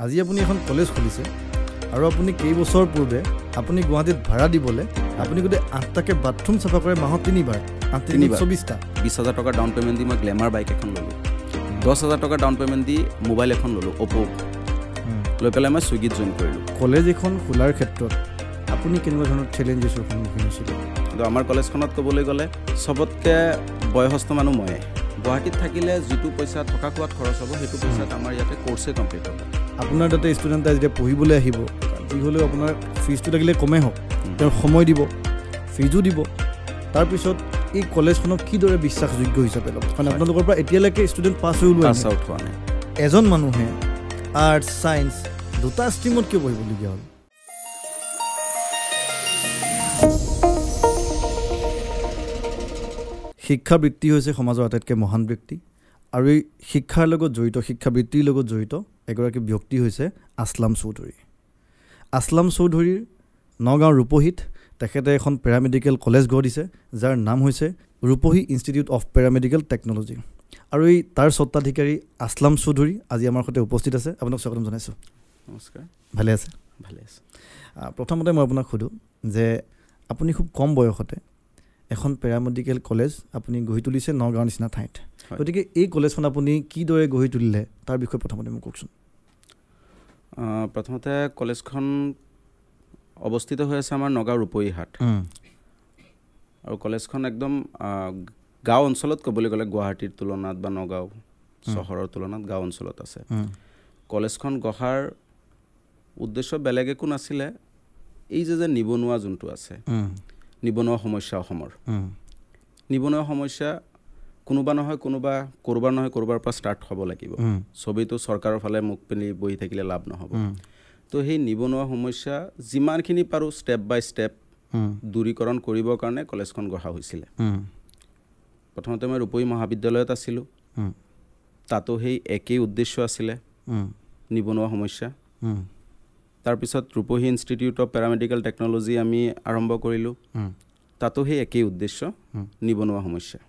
আজি আপুনি এখন কলেজ খুলিছে আৰু আপুনি কেইবছৰ পূৰ্বে আপুনি গুৱাহাটীত ভাড়া দিবলৈ আপুনি গোটেই 8টাকে বাথৰুম চাফা কৰে মাহত 3বাৰ 24টা 20,000 টকা ডাউন পেমেণ্ট দি মই গ্লেমাৰ বাইক এখন ল'লোঁ 10,000 টকা ডাউন পেমেণ্ট দি মোবাইল এখন ল'লোঁ অপো লৈ পেলাই মই ছুইগিত জইন কৰিলোঁ কলেজ এখন খোলাৰ ক্ষেত্ৰত আপুনি কেনেকুৱা ধৰণৰ চেলেঞ্জেছৰ সন্মুখীন হৈছিল কিন্তু আমাৰ কলেজখনত ক'বলৈ গ'লে চবতকৈ বয়সস্থ মানুহ ময়ে গুৱাহাটীত থাকিলে যিটো পইচা থকা খোৱাত খৰচ হ'ব সেইটো পইচাত আমাৰ ইয়াতে কোৰ্ছে কমপ্লিট হ'ব আপোনাৰ তাতে ষ্টুডেণ্ট যেতিয়া পঢ়িবলৈ আহিব যি হ'লেও আপোনাৰ ফিজটো লাগিলে কমেই হওক তেওঁৰ সময় দিব ফিজো দিব তাৰপিছত এই কলেজখনক কিদৰে বিশ্বাসযোগ্য হিচাপে ল'ব কাৰণ আপোনালোকৰ পৰা এতিয়ালৈকে ষ্টুডেণ্ট পাছ হৈ ওলোৱা আউট হোৱা নাই এজন মানুহে আৰ্টছ ছায়েন্স দুটা ষ্ট্ৰীমত কিয় পঢ়িবলগীয়া হ'ল শিক্ষাবৃত্তি হৈছে সমাজৰ আটাইতকৈ মহান ব্যক্তি আৰু এই শিক্ষাৰ লগত জড়িত শিক্ষাবৃত্তিৰ লগত জড়িত এগৰাকী ব্যক্তি হৈছে আসলাম চৌধুৰী আসলাম চৌধুৰীৰ নগাঁও ৰূপহীত তেখেতে এখন পেৰামেডিকেল কলেজ গঢ় দিছে যাৰ নাম হৈছে ৰূপহী ইনষ্টিটিউট অফ পেৰামেডিকেল টেকন'লজি আৰু এই তাৰ স্বত্বাধিকাৰী আসলাম চৌধুৰী আজি আমাৰ সৈতে উপস্থিত আছে আপোনাক স্বাগতম জনাইছোঁ নমস্কাৰ ভালে আছে প্ৰথমতে মই আপোনাক সোধোঁ যে আপুনি খুব কম বয়সতে এখন পেৰামেডিকেল কলেজ আপুনি গঢ়ি তুলিছে নগাঁৱৰ নিচিনা ঠাইত গতিকে এই কলেজখন আপুনি কিদৰে গঢ়ি তুলিলে তাৰ বিষয়ে প্ৰথমতে মোক কওকচোন প্ৰথমতে কলেজখন অৱস্থিত হৈ আছে আমাৰ নগাঁও ৰূপহীহাট আৰু কলেজখন একদম গাঁও অঞ্চলত ক'বলৈ গ'লে গুৱাহাটীৰ তুলনাত বা নগাঁও চহৰৰ তুলনাত গাঁও অঞ্চলত আছে কলেজখন গঢ়াৰ উদ্দেশ্য বেলেগ একো নাছিলে এই যে নিবনুৱা যোনটো আছে নিবনুৱা সমস্যা অসমৰ নিবনুৱা সমস্যা কোনোবা নহয় কোনোবা ক'ৰবাৰ নহয় ক'ৰবাৰ পৰা ষ্টাৰ্ট হ'ব লাগিব চবেইতো চৰকাৰৰ ফালে মুখ পিন্ধি বহি থাকিলে লাভ নহ'ব তো সেই নিবনুৱা সমস্যা যিমানখিনি পাৰোঁ ষ্টেপ বাই ষ্টেপ দূৰীকৰণ কৰিবৰ কাৰণে কলেজখন গঢ়া হৈছিলে প্ৰথমতে মই ৰূপহী মহাবিদ্যালয়ত আছিলোঁ তাতো সেই একেই উদ্দেশ্য আছিলে নিবনুৱা সমস্যা তাৰপিছত ৰূপহী ইনষ্টিটিউট অফ পেৰামেডিকেল টেকন'লজি আমি আৰম্ভ কৰিলোঁ তাতো সেই একেই উদ্দেশ্য নিবনুৱা সমস্যা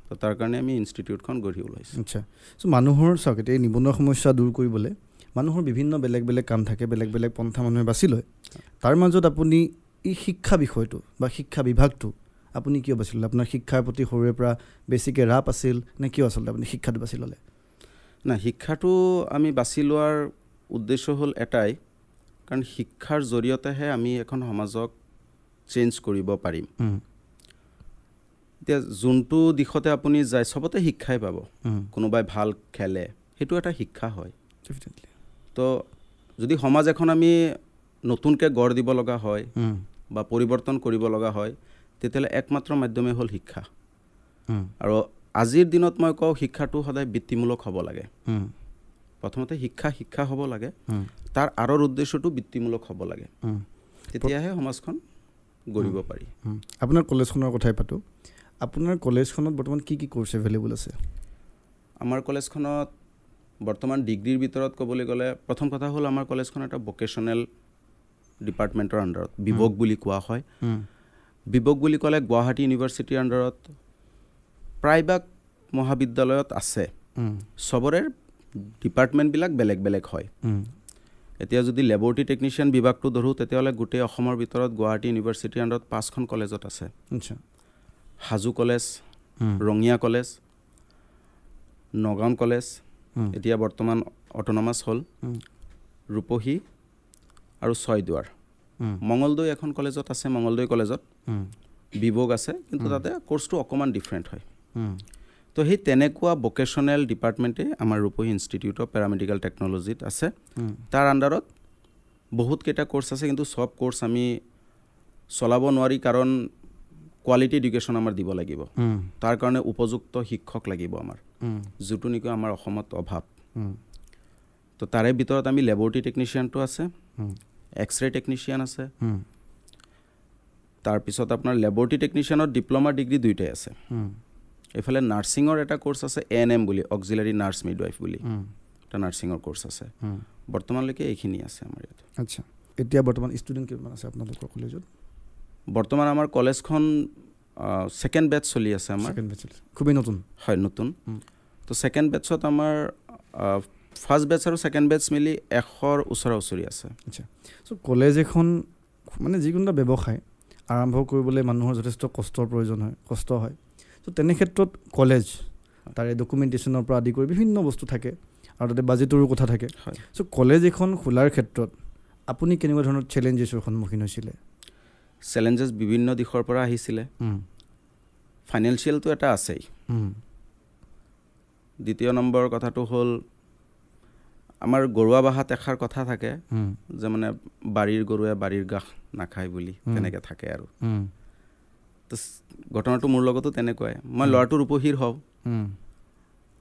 তো তাৰ কাৰণে আমি ইনষ্টিটিউটখন গঢ়ি ওলাইছোঁ আচ্ছা চ' মানুহৰ চাওক এতিয়া এই নিবনুৱা সমস্যা দূৰ কৰিবলৈ মানুহৰ বিভিন্ন বেলেগ বেলেগ কাম থাকে বেলেগ বেলেগ পন্থা মানুহে বাছি লয় তাৰ মাজত আপুনি এই শিক্ষা বিষয়টো বা শিক্ষা বিভাগটো আপুনি কিয় বাছি ল'লে আপোনাৰ শিক্ষাৰ প্ৰতি সৰুৰে পৰা বেছিকৈ ৰাপ আছিল নে কিয় আচলতে আপুনি শিক্ষাটো বাছি ল'লে নাই শিক্ষাটো আমি বাছি লোৱাৰ উদ্দেশ্য হ'ল এটাই কাৰণ শিক্ষাৰ জৰিয়তেহে আমি এখন সমাজক চেঞ্জ কৰিব পাৰিম এতিয়া যোনটো দিশতে আপুনি যায় চবতে শিক্ষাই পাব কোনোবাই ভাল খেলে সেইটো এটা শিক্ষা হয় তো যদি সমাজ এখন আমি নতুনকৈ গঢ় দিব লগা হয় বা পৰিৱৰ্তন কৰিব লগা হয় তেতিয়াহ'লে একমাত্ৰ মাধ্যমে হ'ল শিক্ষা আৰু আজিৰ দিনত মই কওঁ শিক্ষাটো সদায় বৃত্তিমূলক হ'ব লাগে প্ৰথমতে শিক্ষা হ'ব লাগে তাৰ আঁৰৰ উদ্দেশ্যটো বৃত্তিমূলক হ'ব লাগে তেতিয়াহে সমাজখন গঢ়িব পাৰি আপোনাৰ কলেজখনৰ কথাই পাতোঁ আপোনাৰ কলেজখনত বৰ্তমান কি কি কোৰ্ছ এভেইলেবল আছে আমাৰ কলেজখনত বৰ্তমান ডিগ্ৰীৰ ভিতৰত ক'বলৈ গ'লে প্ৰথম কথা হ'ল আমাৰ কলেজখন এটা ভকেশ্যনেল ডিপাৰ্টমেণ্টৰ আণ্ডাৰত বিভাগ বুলি কোৱা হয় বিভাগ বুলি ক'লে গুৱাহাটী ইউনিভাৰ্চিটিৰ আণ্ডাৰত প্ৰায়ভাগ মহাবিদ্যালয়ত আছে চবৰে ডিপাৰ্টমেণ্টবিলাক বেলেগ বেলেগ হয় এতিয়া যদি লেবৰেটৰী টেকনিচিয়ান বিভাগটো ধৰোঁ তেতিয়াহ'লে গোটেই অসমৰ ভিতৰত গুৱাহাটী ইউনিভাৰ্চিটিৰ আণ্ডাৰত 5খন কলেজত আছে Hajo college Rangia college Nagaon college এতিয়া বৰ্তমান অট'নমাছ হ'ল ৰূপহী আৰু ছয়দুৱাৰ মঙলদৈ এখন কলেজত আছে মঙলদৈ কলেজত বিভাগ আছে কিন্তু তাতে কোৰ্চটো অকণমান ডিফাৰেণ্ট হয় তো সেই তেনেকুৱা ভকেশ্যনেল ডিপাৰ্টমেণ্টে আমাৰ ৰূপহী ইনষ্টিটিউট অফ পেৰামেডিকেল টেকন'লজিত আছে তাৰ আণ্ডাৰত বহুতকেইটা কোৰ্চ আছে কিন্তু চব কোৰ্চ আমি চলাব নোৱাৰি কাৰণ কোৱালিটি এডুকেশ্যন আমাৰ দিব লাগিব তাৰ কাৰণে উপযুক্ত শিক্ষক লাগিব আমাৰ যিটো নেকি আমাৰ অসমত অভাৱ তো তাৰে ভিতৰত আমি লেবৰেটৰী টেকনিচিয়ানটো আছে এক্সৰে টেকনিচিয়ান আছে তাৰপিছত আপোনাৰ লেবৰেটৰী টেকনিচিয়ানত ডিপ্ল'মা ডিগ্ৰী দুইটাই আছে এইফালে নাৰ্ছিঙৰ এটা কোৰ্চ আছে ANM বুলি অক্সিলাৰী নাৰ্ছ মিডৱাইফ বুলি এটা নাৰ্ছিঙৰ কোৰ্চ আছে বৰ্তমানলৈকে এইখিনি আছে আমাৰ ইয়াত আচ্ছা এতিয়া বৰ্তমান ষ্টুডেণ্ট কিমান আছে আপোনালোকৰ কলেজত বৰ্তমান আমাৰ কলেজখন ছেকেণ্ড বেটছ চলি আছে আমাৰ খুবেই নতুন হয় নতুন তো ছেকেণ্ড বেটছত আমাৰ ফাৰ্ষ্ট বেটছ আৰু ছেকেণ্ড বেটছ মিলি 100ৰ ওচৰা-ওচৰি আছে। আচ্ছা, চ' কলেজ এখন মানে যিকোনো এটা ব্যৱসায় আৰম্ভ কৰিবলৈ মানুহৰ যথেষ্ট কষ্টৰ প্ৰয়োজন হয়, কষ্ট হয়। চ' তেনে ক্ষেত্ৰত কলেজ তাৰে ডকুমেণ্টেশ্যনৰ পৰা আদি কৰি বিভিন্ন বস্তু থাকে আৰু তাতে বাজেটৰো কথা থাকে। চ' কলেজ এখন খোলাৰ ক্ষেত্ৰত আপুনি কেনেকুৱা ধৰণৰ চেলেঞ্জেছৰ সন্মুখীন হৈছিলে? চেলেঞ্জেছ বিভিন্ন দিশৰ পৰা আহিছিলে। ফাইনেন্সিয়েলটো এটা আছেই। দ্বিতীয় নম্বৰ কথাটো হ'ল আমাৰ গৰুৱা বাহাত এষাৰ কথা থাকে যে মানে বাৰীৰ গৰুৱে বাৰীৰ গাহ নাখায় বুলি, তেনেকৈ থাকে আৰু। তো ঘটনাটো মোৰ লগতো তেনেকুৱাই। মই ল'ৰাটো ৰূপহীৰ হওঁ,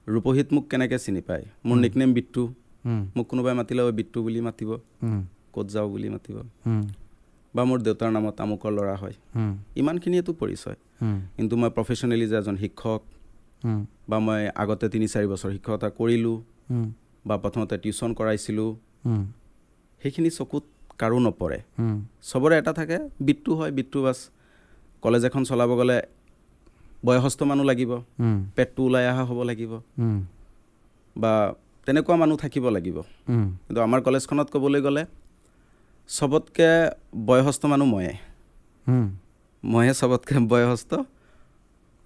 ৰূপহীত মোক কেনেকৈ চিনি পায়? মোৰ নিকনেম বিট্টু। মোক কোনোবাই মাতিলে বিট্টু বুলি মাতিব, ক'ত যাওঁ বুলি মাতিব, বা মোৰ দেউতাৰ নামত আমুকৰ ল'ৰা হয়, ইমানখিনিয়েতো পৰিচয়। কিন্তু মই প্ৰফেশ্যনেলি যে এজন শিক্ষক, বা মই আগতে 3-4 বছৰ শিক্ষকতা কৰিলোঁ, বা প্ৰথমতে টিউশ্যন কৰাইছিলোঁ, সেইখিনি চকুত কাৰো নপৰে। চবৰে এটা থাকে বিট্টু হয়, বিট্টু বাছ। কলেজ এখন চলাব গ'লে বয়সস্থ মানুহ লাগিব, পেটটো ওলাই অহা হ'ব লাগিব, বা তেনেকুৱা মানুহ থাকিব লাগিব। কিন্তু আমাৰ কলেজখনত ক'বলৈ গ'লে চবতকৈ বয়সস্থ মানুহ ময়ে চবতকৈ বয়সস্থ।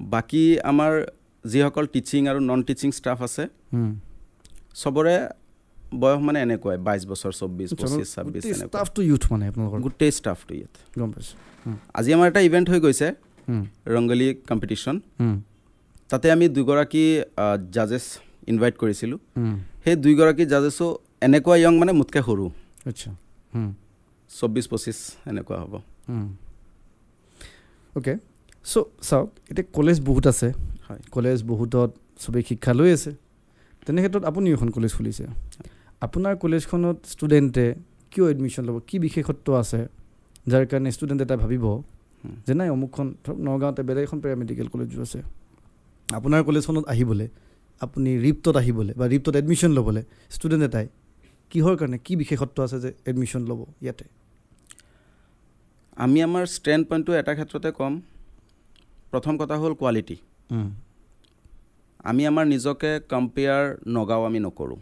বাকী আমাৰ যিসকল টিচিং আৰু নন টিচিং ষ্টাফ আছে চবৰে বয়স মানে এনেকুৱাই 22 বছৰ, 24, 25, 26 এনেকুৱা। ষ্টাফটো ইউথ মানে আপোনালোকৰ? গোটেই ষ্টাফটো ইয়াত। গম পাইছোঁ। আজি আমাৰ এটা ইভেণ্ট হৈ গৈছে, ৰংগলী কম্পিটিশ্যন। তাতে আমি 2গৰাকী জাজেছ ইনভাইট কৰিছিলোঁ। সেই 2গৰাকী জাজেছো এনেকুৱা য়ং, মানে মোতকৈ সৰু। আচ্ছা, 24-25 এনেকুৱা হ'ব। অ'কে, চ' চাওক, এতিয়া কলেজ বহুত আছে, কলেজ বহুতত চবেই শিক্ষা লৈ আছে। তেনে ক্ষেত্ৰত আপুনি এখন কলেজ খুলিছে। আপোনাৰ কলেজখনত ষ্টুডেণ্টে কিয় এডমিশ্যন ল'ব? কি বিশেষত্ব আছে যাৰ কাৰণে ষ্টুডেণ্ট এটা ভাবিব যে নাই অমুকখন, ধৰক নগাঁৱতে বেলেগ এখন পেৰামেডিকেল কলেজো আছে, আপোনাৰ কলেজখনত আহিবলৈ, আপুনি ৰিপ্টত আহিবলৈ বা ৰিপ্টত এডমিশ্যন ল'বলৈ ষ্টুডেণ্ট এটাই কিহৰ কাৰণে, কি বিশেষত্ব আছে যে এডমিশ্যন ল'ব ইয়াতে? আমি আমাৰ ষ্ট্ৰেণ্ড পইণ্টটো এটা ক্ষেত্ৰতে ক'ম। প্ৰথম কথা হ'ল কোৱালিটি। আমি আমাৰ নিজকে কম্পেয়াৰ নগাঁও আমি নকৰোঁ।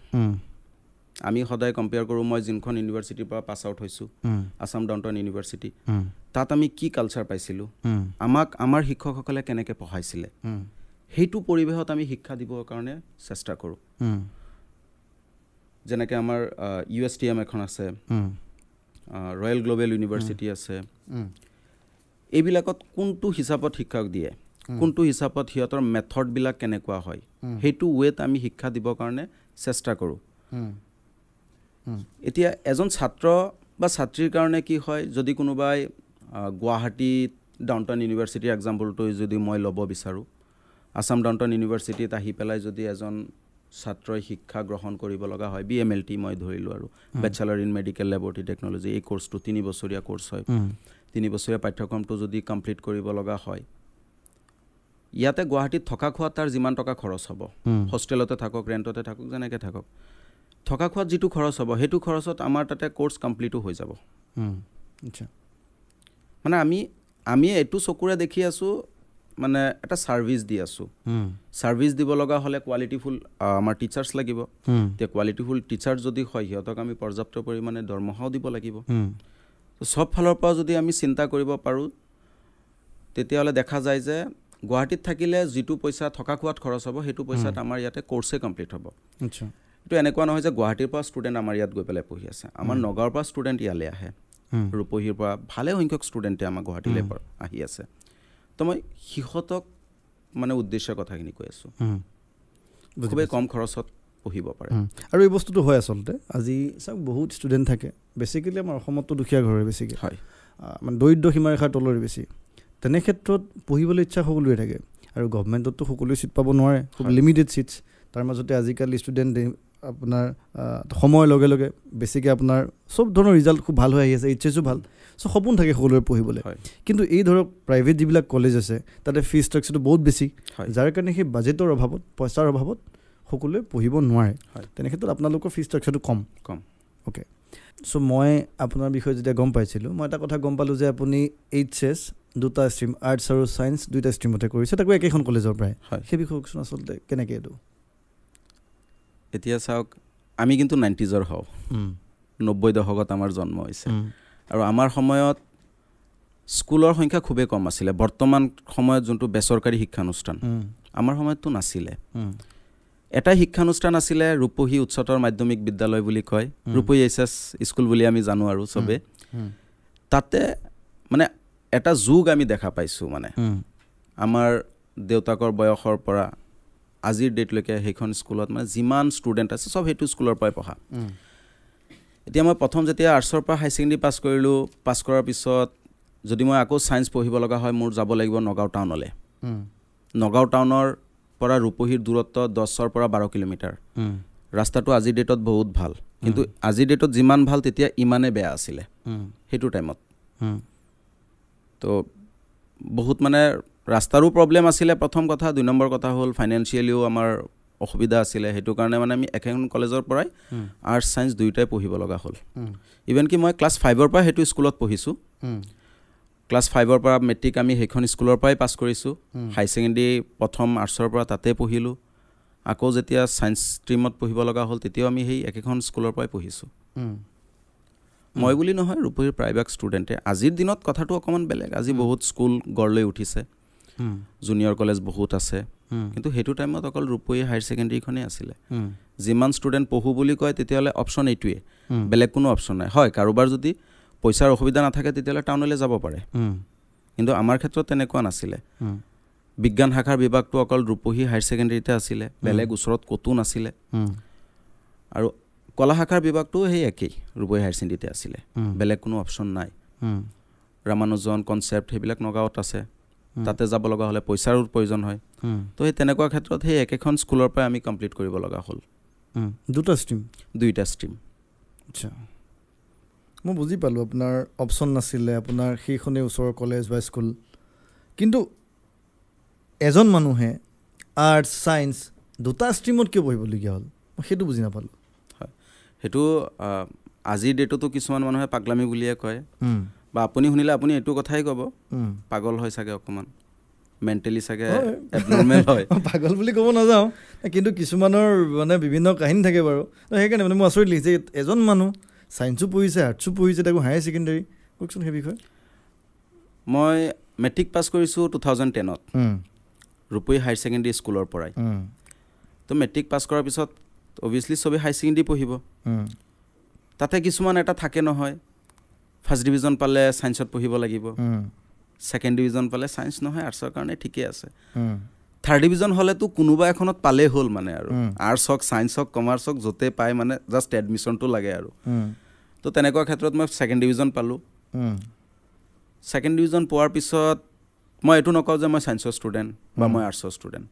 আমি সদায় কম্পেয়াৰ কৰোঁ, মই যোনখন ইউনিভাৰ্চিটিৰ পৰা পাছ আউট হৈছোঁ, আছাম ডাউনটাউন ইউনিভাৰ্চিটি, তাত আমি কি কালচাৰ পাইছিলোঁ, আমাক আমাৰ শিক্ষকসকলে কেনেকৈ পঢ়াইছিলে, সেইটো পৰিৱেশত আমি শিক্ষা দিবৰ কাৰণে চেষ্টা কৰোঁ। যেনেকৈ আমাৰ USTM এখন আছে, ৰয়েল গ্ল'বেল ইউনিভাৰ্চিটি আছে। এইবিলাকত কোনটো হিচাপত শিক্ষক দিয়ে, কোনটো হিচাপত সিহঁতৰ মেথডবিলাক কেনেকুৱা হয়, সেইটো ৱেত আমি শিক্ষা দিবৰ কাৰণে চেষ্টা কৰোঁ। এতিয়া এজন ছাত্ৰ বা ছাত্ৰীৰ কাৰণে কি হয়, যদি কোনোবাই গুৱাহাটী ডাউনটাউন ইউনিভাৰ্চিটিৰ এক্সাম্পলটো যদি মই ল'ব বিচাৰোঁ, আছাম ডাউনটাউন ইউনিভাৰ্চিটিত আহি পেলাই যদি এজন ছাত্ৰই শিক্ষা গ্ৰহণ কৰিব লগা হয়, BMLT মই ধৰিলোঁ আৰু bachelor in medical laboratory technology, এই কোৰ্চটো 3 বছৰীয়া কোৰ্চ হয়। 3 বছৰীয়া পাঠ্যক্ৰমটো যদি কমপ্লিট কৰিব লগা হয়, ইয়াতে গুৱাহাটীত থকা খোৱাত তাৰ যিমান টকা খৰচ হ'ব, হোষ্টেলতে থাকক, ৰেণ্টতে থাকক, যেনেকৈ থাকক, থকা খোৱাত যিটো খৰচ হ'ব, সেইটো খৰচত আমাৰ তাতে কোৰ্চ কমপ্লিটো হৈ যাব। মানে আমি এইটো চকুৰে দেখি আছোঁ, মানে এটা ছাৰ্ভিচ দি আছোঁ। ছাৰ্ভিচ দিব লগা হ'লে কোৱালিটিফুল আমাৰ টিচাৰ্ছ লাগিব। এতিয়া কোৱালিটিফুল টিচাৰ্ছ যদি হয়, সিহঁতক আমি পৰ্যাপ্ত পৰিমাণে দৰমহাও দিব লাগিব। চব ফালৰ পৰা যদি আমি চিন্তা কৰিব পাৰোঁ, তেতিয়াহ'লে দেখা যায় যে গুৱাহাটীত থাকিলে যিটো পইচা থকা খোৱাত খৰচ হ'ব, সেইটো পইচাত আমাৰ ইয়াতে কোৰ্চে কমপ্লিট হ'ব। এইটো এনেকুৱা নহয় যে গুৱাহাটীৰ পৰা ষ্টুডেণ্ট আমাৰ ইয়াত গৈ পেলাই পঢ়ি আছে। আমাৰ নগাঁৱৰ পৰা ষ্টুডেণ্ট ইয়ালৈ আহে, ৰূপহীৰ পৰা ভালে সংখ্যক ষ্টুডেণ্টে আমাৰ গুৱাহাটীলৈ আহি আছে। তো মই সিহঁতক মানে উদ্দেশ্যৰ কথাখিনি কৈ আছোঁ, খুবেই কম খৰচত পঢ়িব পাৰে। আৰু এই বস্তুটো হয় আচলতে, আজি চাওক বহুত ষ্টুডেণ্ট থাকে, বেছিকেলি আমাৰ অসমততো দুখীয়া ঘৰৰে বেছিকৈ হয়, মানে দৰিদ্ৰ সীমাৰেখাৰ তলৰে বেছি। তেনে ক্ষেত্ৰত পঢ়িবলৈ ইচ্ছা সকলোৰে থাকে, আৰু গভমেণ্টততো সকলোৱে ছিট পাব নোৱাৰে, খুব লিমিটেড ছিটছ। তাৰ মাজতে আজিকালি ষ্টুডেণ্ট আপোনাৰ সময়ৰ লগে লগে বেছিকৈ আপোনাৰ চব ধৰণৰ ৰিজাল্ট খুব ভাল হৈ আহি আছে, HS ভাল, চ' সপোন থাকে সকলোৰে পঢ়িবলৈ। কিন্তু এই ধৰক প্ৰাইভেট যিবিলাক কলেজ আছে, তাতে ফিজ ষ্ট্ৰাকচাৰটো বহুত বেছি, যাৰ কাৰণে সেই বাজেটৰ অভাৱত, পইচাৰ অভাৱত সকলোৱে পঢ়িব নোৱাৰে। তেনে ক্ষেত্ৰত আপোনালোকৰ ফিজ ষ্ট্ৰাকচাৰটো কম। অ'কে, চ' মই আপোনাৰ বিষয়ে যেতিয়া গম পাইছিলোঁ, মই এটা কথা গম পালোঁ যে আপুনি HS 2টা ষ্ট্ৰীম, আৰ্টছ আৰু ছায়েন্স 2টা ষ্ট্ৰীমতে কৰিছে, তাকো একেখন কলেজৰ পৰাই। সেই বিষয়ে কওকচোন আচলতে কেনেকৈ এইটো? এতিয়া চাওক, আমি কিন্তু 90s হওঁ 90 দশকত আমাৰ জন্ম হৈছে আৰু আমাৰ সময়ত স্কুলৰ সংখ্যা খুবেই কম আছিলে বৰ্তমান সময়ত যোনটো বেচৰকাৰী শিক্ষানুষ্ঠান আমাৰ সময়ততো নাছিলে এটা শিক্ষানুষ্ঠান আছিলে ৰূপহী উচ্চতৰ মাধ্যমিক বিদ্যালয় বুলি কয় ৰূপহী এইচএছ স্কুল বুলি আমি জানো আৰু চবে তাতে মানে এটা যুগ আমি দেখা পাইছোঁ মানে আমাৰ দেউতাকৰ বয়সৰ পৰা আজিৰ ডেটলৈকে সেইখন স্কুলত মানে যিমান ষ্টুডেণ্ট আছে চব সেইটো স্কুলৰ পৰাই পঢ়া এতিয়া মই প্ৰথম যেতিয়া আৰ্টছৰ পৰা হাই ছেকেণ্ডেৰী পাছ কৰিলোঁ পাছ কৰাৰ পিছত যদি মই আকৌ ছায়েন্স পঢ়িব লগা হয় মোৰ যাব লাগিব নগাঁও টাউনলৈ নগাঁও টাউনৰ পৰা ৰূপহীৰ দূৰত্ব 10ৰ পৰা 12 কিলোমিটাৰ ৰাস্তাটো আজিৰ ডেটত বহুত ভাল কিন্তু আজিৰ ডেটত যিমান ভাল তেতিয়া ইমানে বেয়া আছিলে সেইটো টাইমত তো বহুত মানে ৰাস্তাৰো প্ৰব্লেম আছিলে প্ৰথম কথা 2 নম্বৰ কথা হ'ল ফাইনেন্সিয়েলিও আমাৰ অসুবিধা আছিলে সেইটো কাৰণে মানে আমি একেখন কলেজৰ পৰাই আৰ্টছ ছায়েন্স দুয়োটাই পঢ়িব লগা হ'ল ইভেন কি মই ক্লাছ 5ৰ পৰা সেইটো স্কুলত পঢ়িছোঁ ক্লাছ 5ৰ পৰা মেট্ৰিক আমি সেইখন স্কুলৰ পৰাই পাছ কৰিছোঁ হাই ছেকেণ্ডেৰী প্ৰথম আৰ্টছৰ পৰা তাতে পঢ়িলোঁ আকৌ যেতিয়া ছায়েন্স ষ্ট্ৰীমত পঢ়িব লগা হ'ল তেতিয়াও আমি সেই একেখন স্কুলৰ পৰাই পঢ়িছোঁ মই বুলি নহয় ৰূপহীৰ প্ৰায়ভাগ ষ্টুডেণ্টে আজিৰ দিনত কথাটো অকণমান বেলেগ আজি বহুত স্কুল গঢ় লৈ উঠিছে জুনিয়ৰ কলেজ বহুত আছে কিন্তু সেইটো টাইমত অকল ৰূপহী হায়াৰ ছেকেণ্ডেৰীখনেই আছিলে যিমান ষ্টুডেণ্ট পঢ়োঁ বুলি কয় তেতিয়াহ'লে অপশ্যন এইটোৱে বেলেগ কোনো অপশ্যন নাই হয় কাৰোবাৰ যদি পইচাৰ অসুবিধা নাথাকে তেতিয়াহ'লে টাউনলৈ যাব পাৰে কিন্তু আমাৰ ক্ষেত্ৰত তেনেকুৱা নাছিলে বিজ্ঞান শাখাৰ বিভাগটো অকল ৰূপহী হায়াৰ ছেকেণ্ডেৰীতে আছিলে বেলেগ ওচৰত ক'তো নাছিলে আৰু কলা শাখাৰ বিভাগটো সেই একেই ৰূপহী হায়াৰ ছেকেণ্ডেৰীতে আছিলে বেলেগ কোনো অপশ্যন নাই ৰামানুজন কনচেপ্ট সেইবিলাক নগাঁৱত আছে তাতে যাব লগা হ'লে পইচাৰো প্ৰয়োজন হয় তো সেই তেনেকুৱা ক্ষেত্ৰত সেই একেখন স্কুলৰ পৰাই আমি কমপ্লিট কৰিব লগা হ'ল দুটা ষ্ট্ৰীম আচ্ছা মই বুজি পালোঁ আপোনাৰ অপশ্যন নাছিলে আপোনাৰ সেইখনেই ওচৰৰ কলেজ বা স্কুল কিন্তু এজন মানুহে আৰ্টছ ছায়েন্স দুটা ষ্ট্ৰীমত কিয় পঢ়িবলগীয়া হ'ল মই সেইটো বুজি নাপালোঁ হয় সেইটো আজিৰ ডেটতো কিছুমান মানুহে পাগলামি বুলিয়ে কয় বা আপুনি শুনিলে আপুনি এইটো কথাই ক'ব পাগল হয় চাগে অকণমান মেণ্টেলি চাগে এবনৰ্মেল হয় পাগল বুলি ক'ব নাযাওঁ কিন্তু কিছুমানৰ মানে বিভিন্ন কাহিনী থাকে বাৰু সেইকাৰণে মানে মই আচৰিত লাগিছে এজন মানুহ ছায়েন্সো পঢ়িছে আৰ্টছো পঢ়িছে তাকো হায়াৰ ছেকেণ্ডেৰী কওকচোন সেই বিষয়ে মই মেট্ৰিক পাছ কৰিছোঁ 2010ত ৰূপহী হায়াৰ ছেকেণ্ডেৰী স্কুলৰ পৰাই তো মেট্ৰিক পাছ কৰাৰ পিছত অভিয়াছলি চবেই হায়াৰ ছেকেণ্ডেৰী পঢ়িব তাতে কিছুমান এটা থাকে নহয় ফাৰ্ষ্ট ডিভিজন পালে ছায়েন্সত পঢ়িব লাগিব ছেকেণ্ড ডিভিজন পালে ছায়েন্স নহয় আৰ্টছৰ কাৰণে ঠিকেই আছে থাৰ্ড ডিভিজন হ'লেতো কোনোবা এখনত পালেই হ'ল মানে আৰু আৰ্টছ হওক ছায়েন্স হওক কমাৰ্চ হওক য'তে পায় মানে জাষ্ট এডমিশ্যনটো লাগে আৰু তো তেনেকুৱা ক্ষেত্ৰত মই ছেকেণ্ড ডিভিজন পালোঁ ছেকেণ্ড ডিভিজন পোৱাৰ পিছত মই এইটো নকওঁ যে মই ছায়েন্সৰ ষ্টুডেণ্ট বা মই আৰ্টছৰ ষ্টুডেণ্ট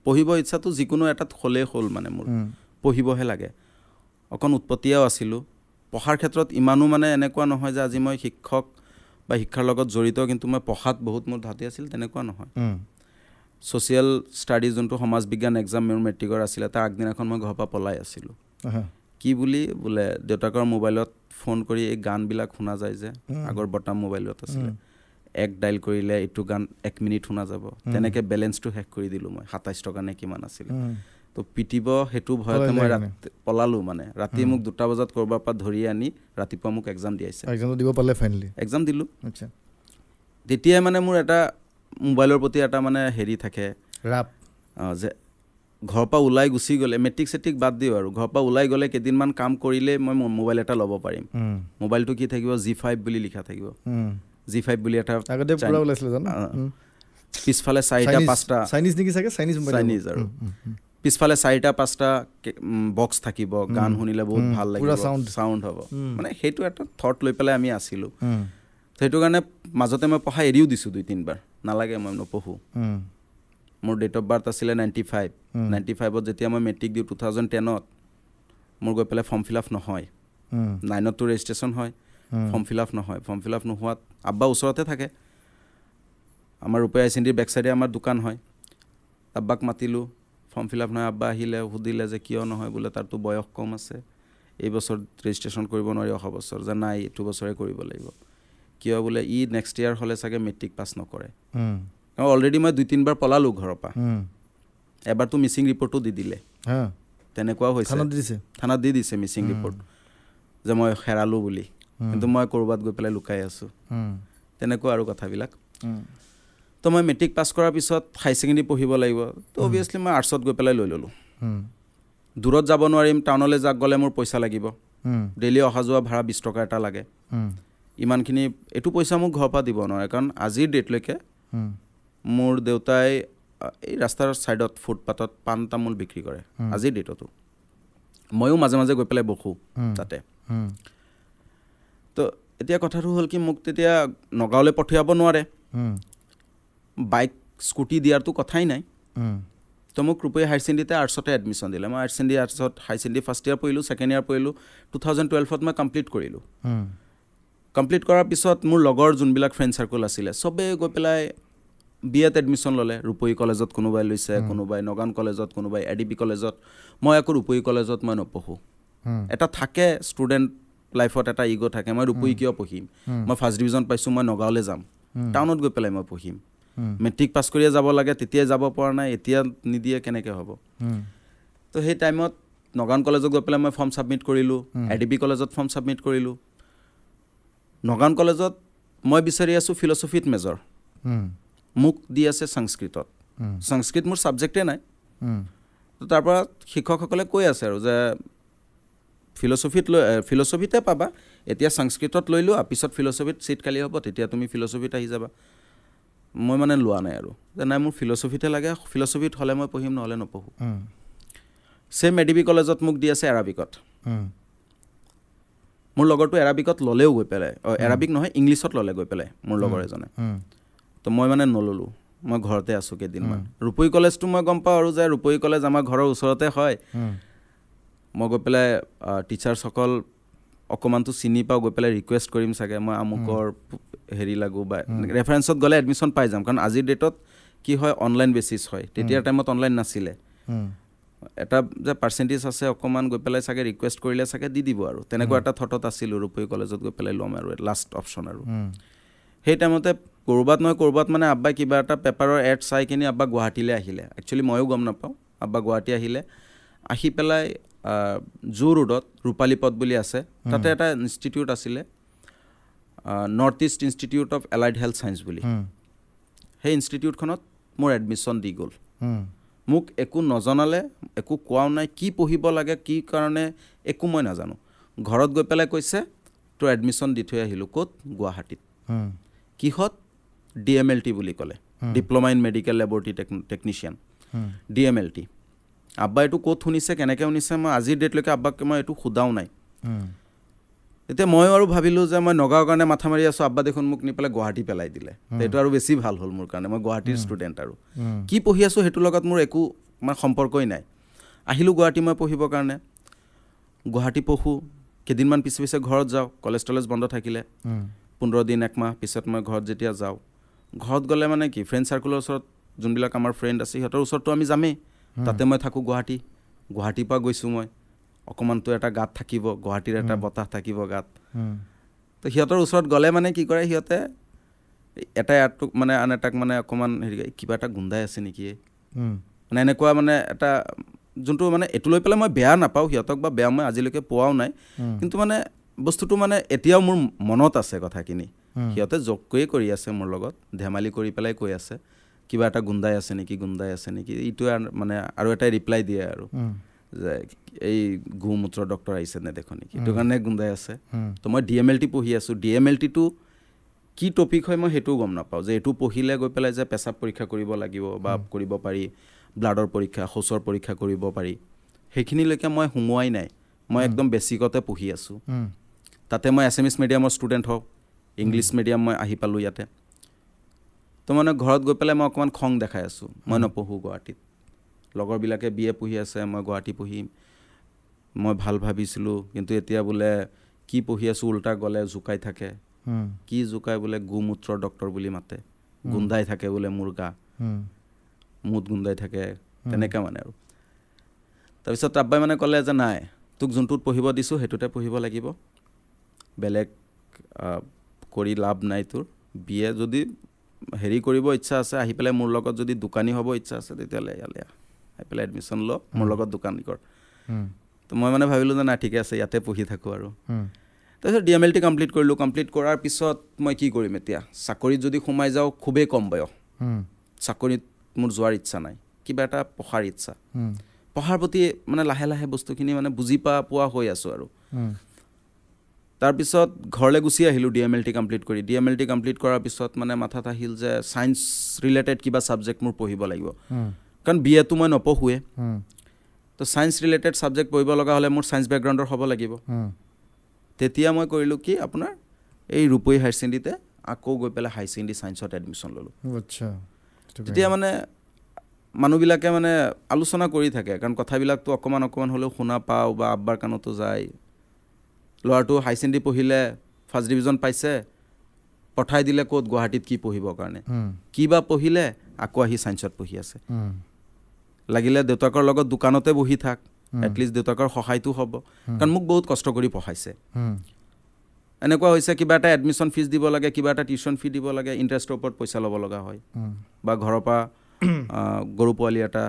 পঢ়িব ইচ্ছাটো যিকোনো এটাত হ'লেই হ'ল মানে মোৰ পঢ়িবহে লাগে অকণ উৎপতীয়াও আছিলোঁ পঢ়াৰ ক্ষেত্ৰত ইমানো মানে এনেকুৱা নহয় যে আজি মই শিক্ষক বা শিক্ষাৰ লগত জড়িত কিন্তু মই পঢ়াত বহুত মোৰ ধাতি আছিল তেনেকুৱা নহয় ছ'চিয়েল ষ্টাডিজ যোনটো সমাজ বিজ্ঞান এক্সাম মোৰ মেট্ৰিকৰ আছিলে তাৰ আগদিনাখন মই ঘৰৰ পৰা পলাই আছিলোঁ কি বুলি বোলে দেউতাকৰ মোবাইলত ফোন কৰি এই গানবিলাক শুনা যায় যে আগৰ বটাম মোবাইলত আছিলে এক ডাইল কৰিলে এইটো গান 1 মিনিট শুনা যাব তেনেকৈ বেলেঞ্চটো শেষ কৰি দিলোঁ মই 27 টকা নে কিমান আছিলে তো পিটিব সেইটো ভয়তে মই পলালোঁ মানে ৰাতি মোক 2টা বজাত ক'ৰবাৰ পৰা ধৰি আনি ৰাতিপুৱা মোক এক্সাম দিয়াইছে দিব পালে ফাইনেলি এক্সাম দিলোঁ আচ্ছা তেতিয়াই মানে মোৰ এটা মোবাইলৰ প্ৰতি এটা মানে হেৰি থাকে ৰাপ যে ঘৰৰ পৰা ওলাই গুচি গ'লে মেট্ৰিক চেট্ৰিক বাদ দিওঁ আৰু ঘৰৰ পৰা ওলাই গ'লে কেইদিনমান কাম কৰিলে মই মোবাইল এটা ল'ব পাৰিম মোবাইলটো কি থাকিব G5 বুলি লিখা থাকিব G5 বুলি এটা আগতে পুৰা ওলাইছিলে জানো পিছফালে 4টা 5টা চাইনিজ নেকি চাগে চাইনিজ আৰু পিছফালে 4টা 5টা বক্স থাকিব গান শুনিলে বহুত ভাল লাগিব চাউণ্ড হ'ব মানে সেইটো এটা থট লৈ পেলাই আমি আছিলোঁ সেইটো কাৰণে মাজতে মই পঢ়া এৰিও দিছোঁ 2-3 বাৰ নালাগে মই নপঢ়োঁ মোৰ ডেট অফ বাৰ্থ আছিলে 95ত যেতিয়া মই মেট্ৰিক দিওঁ 2010ত মোৰ গৈ পেলাই ফৰ্ম ফিল আপ নহয় 9ততো ৰেজিষ্ট্ৰেশ্যন হয় ফৰ্ম ফিল আপ নহয় ফৰ্ম ফিল আপ নোহোৱাত আব্বা ওচৰতে থাকে আমাৰ ৰূপহী হাই ছেকেণ্ডেৰীৰ বেক চাইডে আমাৰ দোকান হয় আব্বাক মাতিলোঁ ফৰ্ম ফিল আপ নহয় আব্বা আহিলে সুধিলে যে কিয় নহয় বোলে তাৰতো বয়স কম আছে এই বছৰ ৰেজিষ্ট্ৰেশ্যন কৰিব নোৱাৰি অহা বছৰ যে নাই এইটো বছৰে কৰিব লাগিব কিয় বোলে নেক্সট ইয়াৰ হ'লে চাগে মেট্ৰিক পাছ নকৰে অলৰেডি মই 2-3 বাৰ পলালোঁ ঘৰৰ পৰা এবাৰতো মিচিং ৰিপৰ্টো দি দিলে তেনেকুৱাও হৈছে থানাত দি দিছে মিচিং ৰিপৰ্ট যে মই হেৰালোঁ বুলি কিন্তু মই ক'ৰবাত গৈ পেলাই লুকাই আছোঁ তেনেকুৱা আৰু কথাবিলাক তো মই মেট্ৰিক পাছ কৰাৰ পিছত হাই ছেকেণ্ডেৰী পঢ়িব লাগিব তো অভিয়াছলি মই আৰ্টছত গৈ পেলাই লৈ ল'লোঁ দূৰত যাব নোৱাৰিম টাউনলৈ গ'লে মোৰ পইচা লাগিব ডেইলি অহা যোৱা ভাড়া 20 টকা এটা লাগে ইমানখিনি এইটো পইচা মোক ঘৰৰ পৰা দিব নোৱাৰে কাৰণ আজিৰ ডেটলৈকে মোৰ দেউতাই এই ৰাস্তাৰ ছাইডত ফুটপাথত পাণ তামোল বিক্ৰী কৰে আজিৰ ডেটতো ময়ো মাজে মাজে গৈ পেলাই বহোঁ তাতে তো এতিয়া কথাটো হ'ল কি মোক তেতিয়া নগাঁৱলৈ পঠিয়াব নোৱাৰে বাইক স্কুটি দিয়াৰতো কথাই নাই তো মোক ৰূপৈ হায়াৰ ছেকেণ্ডেৰীতে আৰ্টছতে এডমিশ্যন দিলে মই আৰ্টছত হায়াৰ ছেকেণ্ডেৰী ফাৰ্ষ্ট ইয়াৰ পঢ়িলোঁ ছেকেণ্ড ইয়াৰ পঢ়িলোঁ 2012ত মই কমপ্লিট কৰিলোঁ কমপ্লিট কৰাৰ পিছত মোৰ লগৰ যোনবিলাক ফ্ৰেণ্ড চাৰ্কল আছিলে চবেই গৈ পেলাই বিএত এডমিশ্যন ল'লে ৰূপৈ কলেজত কোনোবাই লৈছে কোনোবাই নগাঁও কলেজত কোনোবাই ADB কলেজত মই আকৌ ৰূপৈ কলেজত মই নপঢ়োঁ এটা থাকে ষ্টুডেণ্ট লাইফত এটা ইগ' থাকে মই ৰূপৈ কিয় পঢ়িম মই ফাৰ্ষ্ট ডিভিজন পাইছোঁ মই নগাঁৱলৈ যাম টাউনত গৈ পেলাই মই পঢ়িম মেট্ৰিক পাছ কৰিয়ে যাব লাগে তেতিয়াই যাব পৰা নাই এতিয়া নিদিয়ে কেনেকৈ হ'ব তো সেই টাইমত নগাঁও কলেজত গৈ পেলাই মই ফৰ্ম ছাবমিট কৰিলোঁ ADB কলেজত ফৰ্ম ছাবমিট কৰিলোঁ নগাঁও কলেজত মই বিচাৰি আছোঁ ফিলচফিত মেজৰ মোক দি আছে সংস্কৃতত সংস্কৃত মোৰ ছাবজেক্টে নাই তো তাৰ পৰা শিক্ষকসকলে কৈ আছে আৰু যে ফিলচফিতে পাবা এতিয়া সংস্কৃতত লৈ লোৱা পিছত ফিলচফিত ছিট খালী হ'ব তেতিয়া তুমি ফিলচফিত আহি যাবা মই মানে লোৱা নাই আৰু যে নাই মোৰ ফিলচফিতে লাগে ফিলচফিত হ'লে মই পঢ়িম নহ'লে নপঢ়োঁ ছেম ADB কলেজত মোক দি আছে এৰাবিকত মোৰ লগৰটো এৰাবিকত ল'লেও গৈ পেলাই এৰাবিক নহয় ইংলিছত ল'লে গৈ পেলাই মোৰ লগৰ এজনে তো মই মানে নল'লোঁ মই ঘৰতে আছোঁ কেইদিনমান ৰূপৈ কলেজটো মই গম পাওঁ আৰু যে ৰূপৈ কলেজ আমাৰ ঘৰৰ ওচৰতে হয় মই গৈ পেলাই টিচাৰ্ছসকল অকণমানটো চিনি পাওঁ গৈ পেলাই ৰিকুৱেষ্ট কৰিম চাগে মই আমুকৰ হেৰি লাগোঁ বা ৰেফাৰেঞ্চত গ'লে এডমিশ্যন পাই যাম কাৰণ আজিৰ ডেটত কি হয় অনলাইন বেচিছ হয় তেতিয়াৰ টাইমত অনলাইন নাছিলে এটা যে পাৰ্চেণ্টেজ আছে অকণমান গৈ পেলাই চাগে ৰিকুৱেষ্ট কৰিলে চাগে দি দিব আৰু তেনেকুৱা এটা থটত আছিলোঁ ৰূপৈ কলেজত গৈ পেলাই ল'ম আৰু লাষ্ট অপশ্যন আৰু সেই টাইমতে ক'ৰবাত মানে আব্বাই কিবা এটা পেপাৰৰ এড চাই কিনি আব্বা গুৱাহাটীলৈ আহিলে একচুৱেলি ময়ো গম নাপাওঁ আব্বা গুৱাহাটী আহিলে আহি পেলাই জু ৰোডত ৰূপালী পথ বুলি আছে তাতে এটা ইনষ্টিটিউট আছিলে north east institute of allied health science বুলি সেই ইনষ্টিটিউটখনত মোৰ এডমিশ্যন দি গ'ল মোক একো নজনালে একো কোৱাও নাই কি পঢ়িব লাগে কি কাৰণে একো মই নাজানো ঘৰত গৈ পেলাই কৈছে তোৰ এডমিশ্যন দি থৈ আহিলোঁ ক'ত গুৱাহাটীত কিহত DMLT বুলি ক'লে diploma in medical laboratory technician DMLT আব্বা এইটো ক'ত শুনিছে কেনেকৈ শুনিছে মই আজিৰ ডেটলৈকে আব্বাক মই এইটো সোধাও নাই এতিয়া ময়ো আৰু ভাবিলোঁ যে মই নগাঁৱৰ কাৰণে মাথা মাৰি আছোঁ আব্বা দেখোন মোক নি পেলাই গুৱাহাটী পেলাই দিলে এইটো আৰু বেছি ভাল হ'ল মোৰ কাৰণে মই গুৱাহাটীৰ ষ্টুডেণ্ট আৰু কি পঢ়ি আছোঁ সেইটোৰ লগত মোৰ একো মানে সম্পৰ্কই নাই আহিলোঁ গুৱাহাটী মই পঢ়িবৰ কাৰণে গুৱাহাটী পঢ়োঁ কেইদিনমান পিছে পিছে ঘৰত যাওঁ কলেজ বন্ধ থাকিলে 15 দিন একমাহ পিছত মই ঘৰত যেতিয়া যাওঁ ঘৰত গ'লে মানে কি ফ্ৰেণ্ড চাৰ্কুলৰ ওচৰত যোনবিলাক আমাৰ ফ্ৰেণ্ড আছে সিহঁতৰ ওচৰতো আমি যামেই তাতে মই থাকোঁ গুৱাহাটীৰ পৰা গৈছোঁ মই অকণমানতো এটা গাত থাকিব গুৱাহাটীৰ এটা বতাহ থাকিব গাত তো সিহঁতৰ ওচৰত গ'লে মানে কি কৰে সিহঁতে এটাই আনটোক মানে আন এটাক মানে অকণমান হেৰি কিবা এটা গোন্ধাই আছে নেকি মানে এনেকুৱা মানে এটা যোনটো মানে এইটো লৈ পেলাই মই বেয়া নাপাওঁ সিহঁতক বা বেয়া মই আজিলৈকে পোৱাও নাই কিন্তু মানে বস্তুটো মানে এতিয়াও মোৰ মনত আছে কথাখিনি সিহঁতে জোককৈ কৰি আছে মোৰ লগত ধেমালি কৰি পেলাই কৈ আছে কিবা এটা গোন্ধাই আছে নেকি এইটোৱে মানে আৰু এটাই ৰিপ্লাই দিয়ে আৰু যে এই গোমূত্ৰ ডক্টৰ আহিছে নে দেখোন নেকি সেইটো কাৰণে গোন্ধাই আছে তো মই DMLT পঢ়ি আছোঁ DMLTটো কি টপিক হয় মই সেইটোও গম নাপাওঁ যে এইটো পঢ়িলে গৈ পেলাই যে পেচাব পৰীক্ষা কৰিব লাগিব বা কৰিব পাৰি ব্লাডৰ পৰীক্ষা শৌচৰ পৰীক্ষা কৰিব পাৰি সেইখিনিলৈকে মই সোমোৱাই নাই মই একদম বেছিকতে পঢ়ি আছোঁ তাতে মই এছএমিছ মিডিয়ামৰ ষ্টুডেণ্ট হওক ইংলিছ মিডিয়াম মই আহি পালোঁ ইয়াতে তো মানে ঘৰত গৈ পেলাই মই অকণমান খং দেখাই আছোঁ মই নপঢ়োঁ গুৱাহাটীত লগৰবিলাকে BA পঢ়ি আছে মই গুৱাহাটী পঢ়িম মই ভাল ভাবিছিলোঁ কিন্তু এতিয়া বোলে কি পঢ়ি আছোঁ উল্টা গ'লে জোকাই থাকে কি জোকাই বোলে গোমূত্ৰ ডক্টৰ বুলি মাতে গোন্ধাই থাকে বোলে মোৰ গা মুত গোন্ধাই থাকে তেনেকৈ মানে আৰু তাৰপিছত আব্বাই মানে ক'লে যে নাই তোক যোনটোত পঢ়িব দিছোঁ সেইটোতে পঢ়িব লাগিব বেলেগ কৰি লাভ নাই তোৰ BA যদি হেৰি কৰিব ইচ্ছা আছে আহি পেলাই মোৰ লগত যদি দোকানী হ'ব ইচ্ছা আছে তেতিয়াহ'লে ইয়ালৈ আহি পেলাই এডমিশ্যন ল মোৰ লগত দোকানী কৰ তো মই মানে ভাবিলোঁ যে নাই ঠিকে আছে ইয়াতে পঢ়ি থাকোঁ আৰু তাৰপিছত DMLT কমপ্লিট কৰিলোঁ কমপ্লিট কৰাৰ পিছত মই কি কৰিম এতিয়া চাকৰিত যদি সোমাই যাওঁ খুবেই কম বয়স চাকৰিত মোৰ যোৱাৰ ইচ্ছা নাই কিবা এটা পঢ়াৰ ইচ্ছা পঢ়াৰ প্ৰতি মানে লাহে লাহে বস্তুখিনি মানে বুজি পোৱা হৈ আছোঁ আৰু তাৰপিছত ঘৰলৈ গুচি আহিলোঁ DMLT কমপ্লিট কৰি DMLT কমপ্লিট কৰাৰ পিছত মানে মাথাত আহিল যে ছায়েন্স ৰিলেটেড কিবা ছাবজেক্ট মোৰ পঢ়িব লাগিব কাৰণ BA টো মই নপঢ়োৱে তো ছায়েন্স ৰিলেটেড ছাবজেক্ট পঢ়িব লগা হ'লে মোৰ ছায়েন্স বেকগ্ৰাউণ্ডৰ হ'ব লাগিব তেতিয়া মই কৰিলোঁ কি আপোনাৰ এই ৰূপহী হায়াৰ ছেকেণ্ডেৰীতে আকৌ গৈ পেলাই হায়াৰ ছেকেণ্ডেৰী ছায়েন্সত এডমিশ্যন ল'লোঁ আচ্ছা তেতিয়া মানে মানুহবিলাকে মানে আলোচনা কৰি থাকে কাৰণ কথাবিলাকতো অকণমান হ'লেও শুনা পাওঁ বা আব্বাৰ কাণতো যায় ল'ৰাটো হায়াৰ ছেকেণ্ডেৰী পঢ়িলে ফাৰ্ষ্ট ডিভিজন পাইছে পঠাই দিলে ক'ত গুৱাহাটীত কি পঢ়িবৰ কাৰণে কিবা পঢ়িলে আকৌ আহি ছায়েন্সত পঢ়ি আছে লাগিলে দেউতাকৰ লগত দোকানতে বহি থাক এটলিষ্ট দেউতাকৰ সহায়টো হ'ব কাৰণ মোক বহুত কষ্ট কৰি পঢ়াইছে এনেকুৱা হৈছে কিবা এটা এডমিশ্যন ফিজ দিব লাগে কিবা এটা টিউশ্যন ফি দিব লাগে ইণ্টাৰেষ্টৰ ওপৰত পইচা ল'ব লগা হয় বা ঘৰৰ পৰা গৰু পোৱালি এটা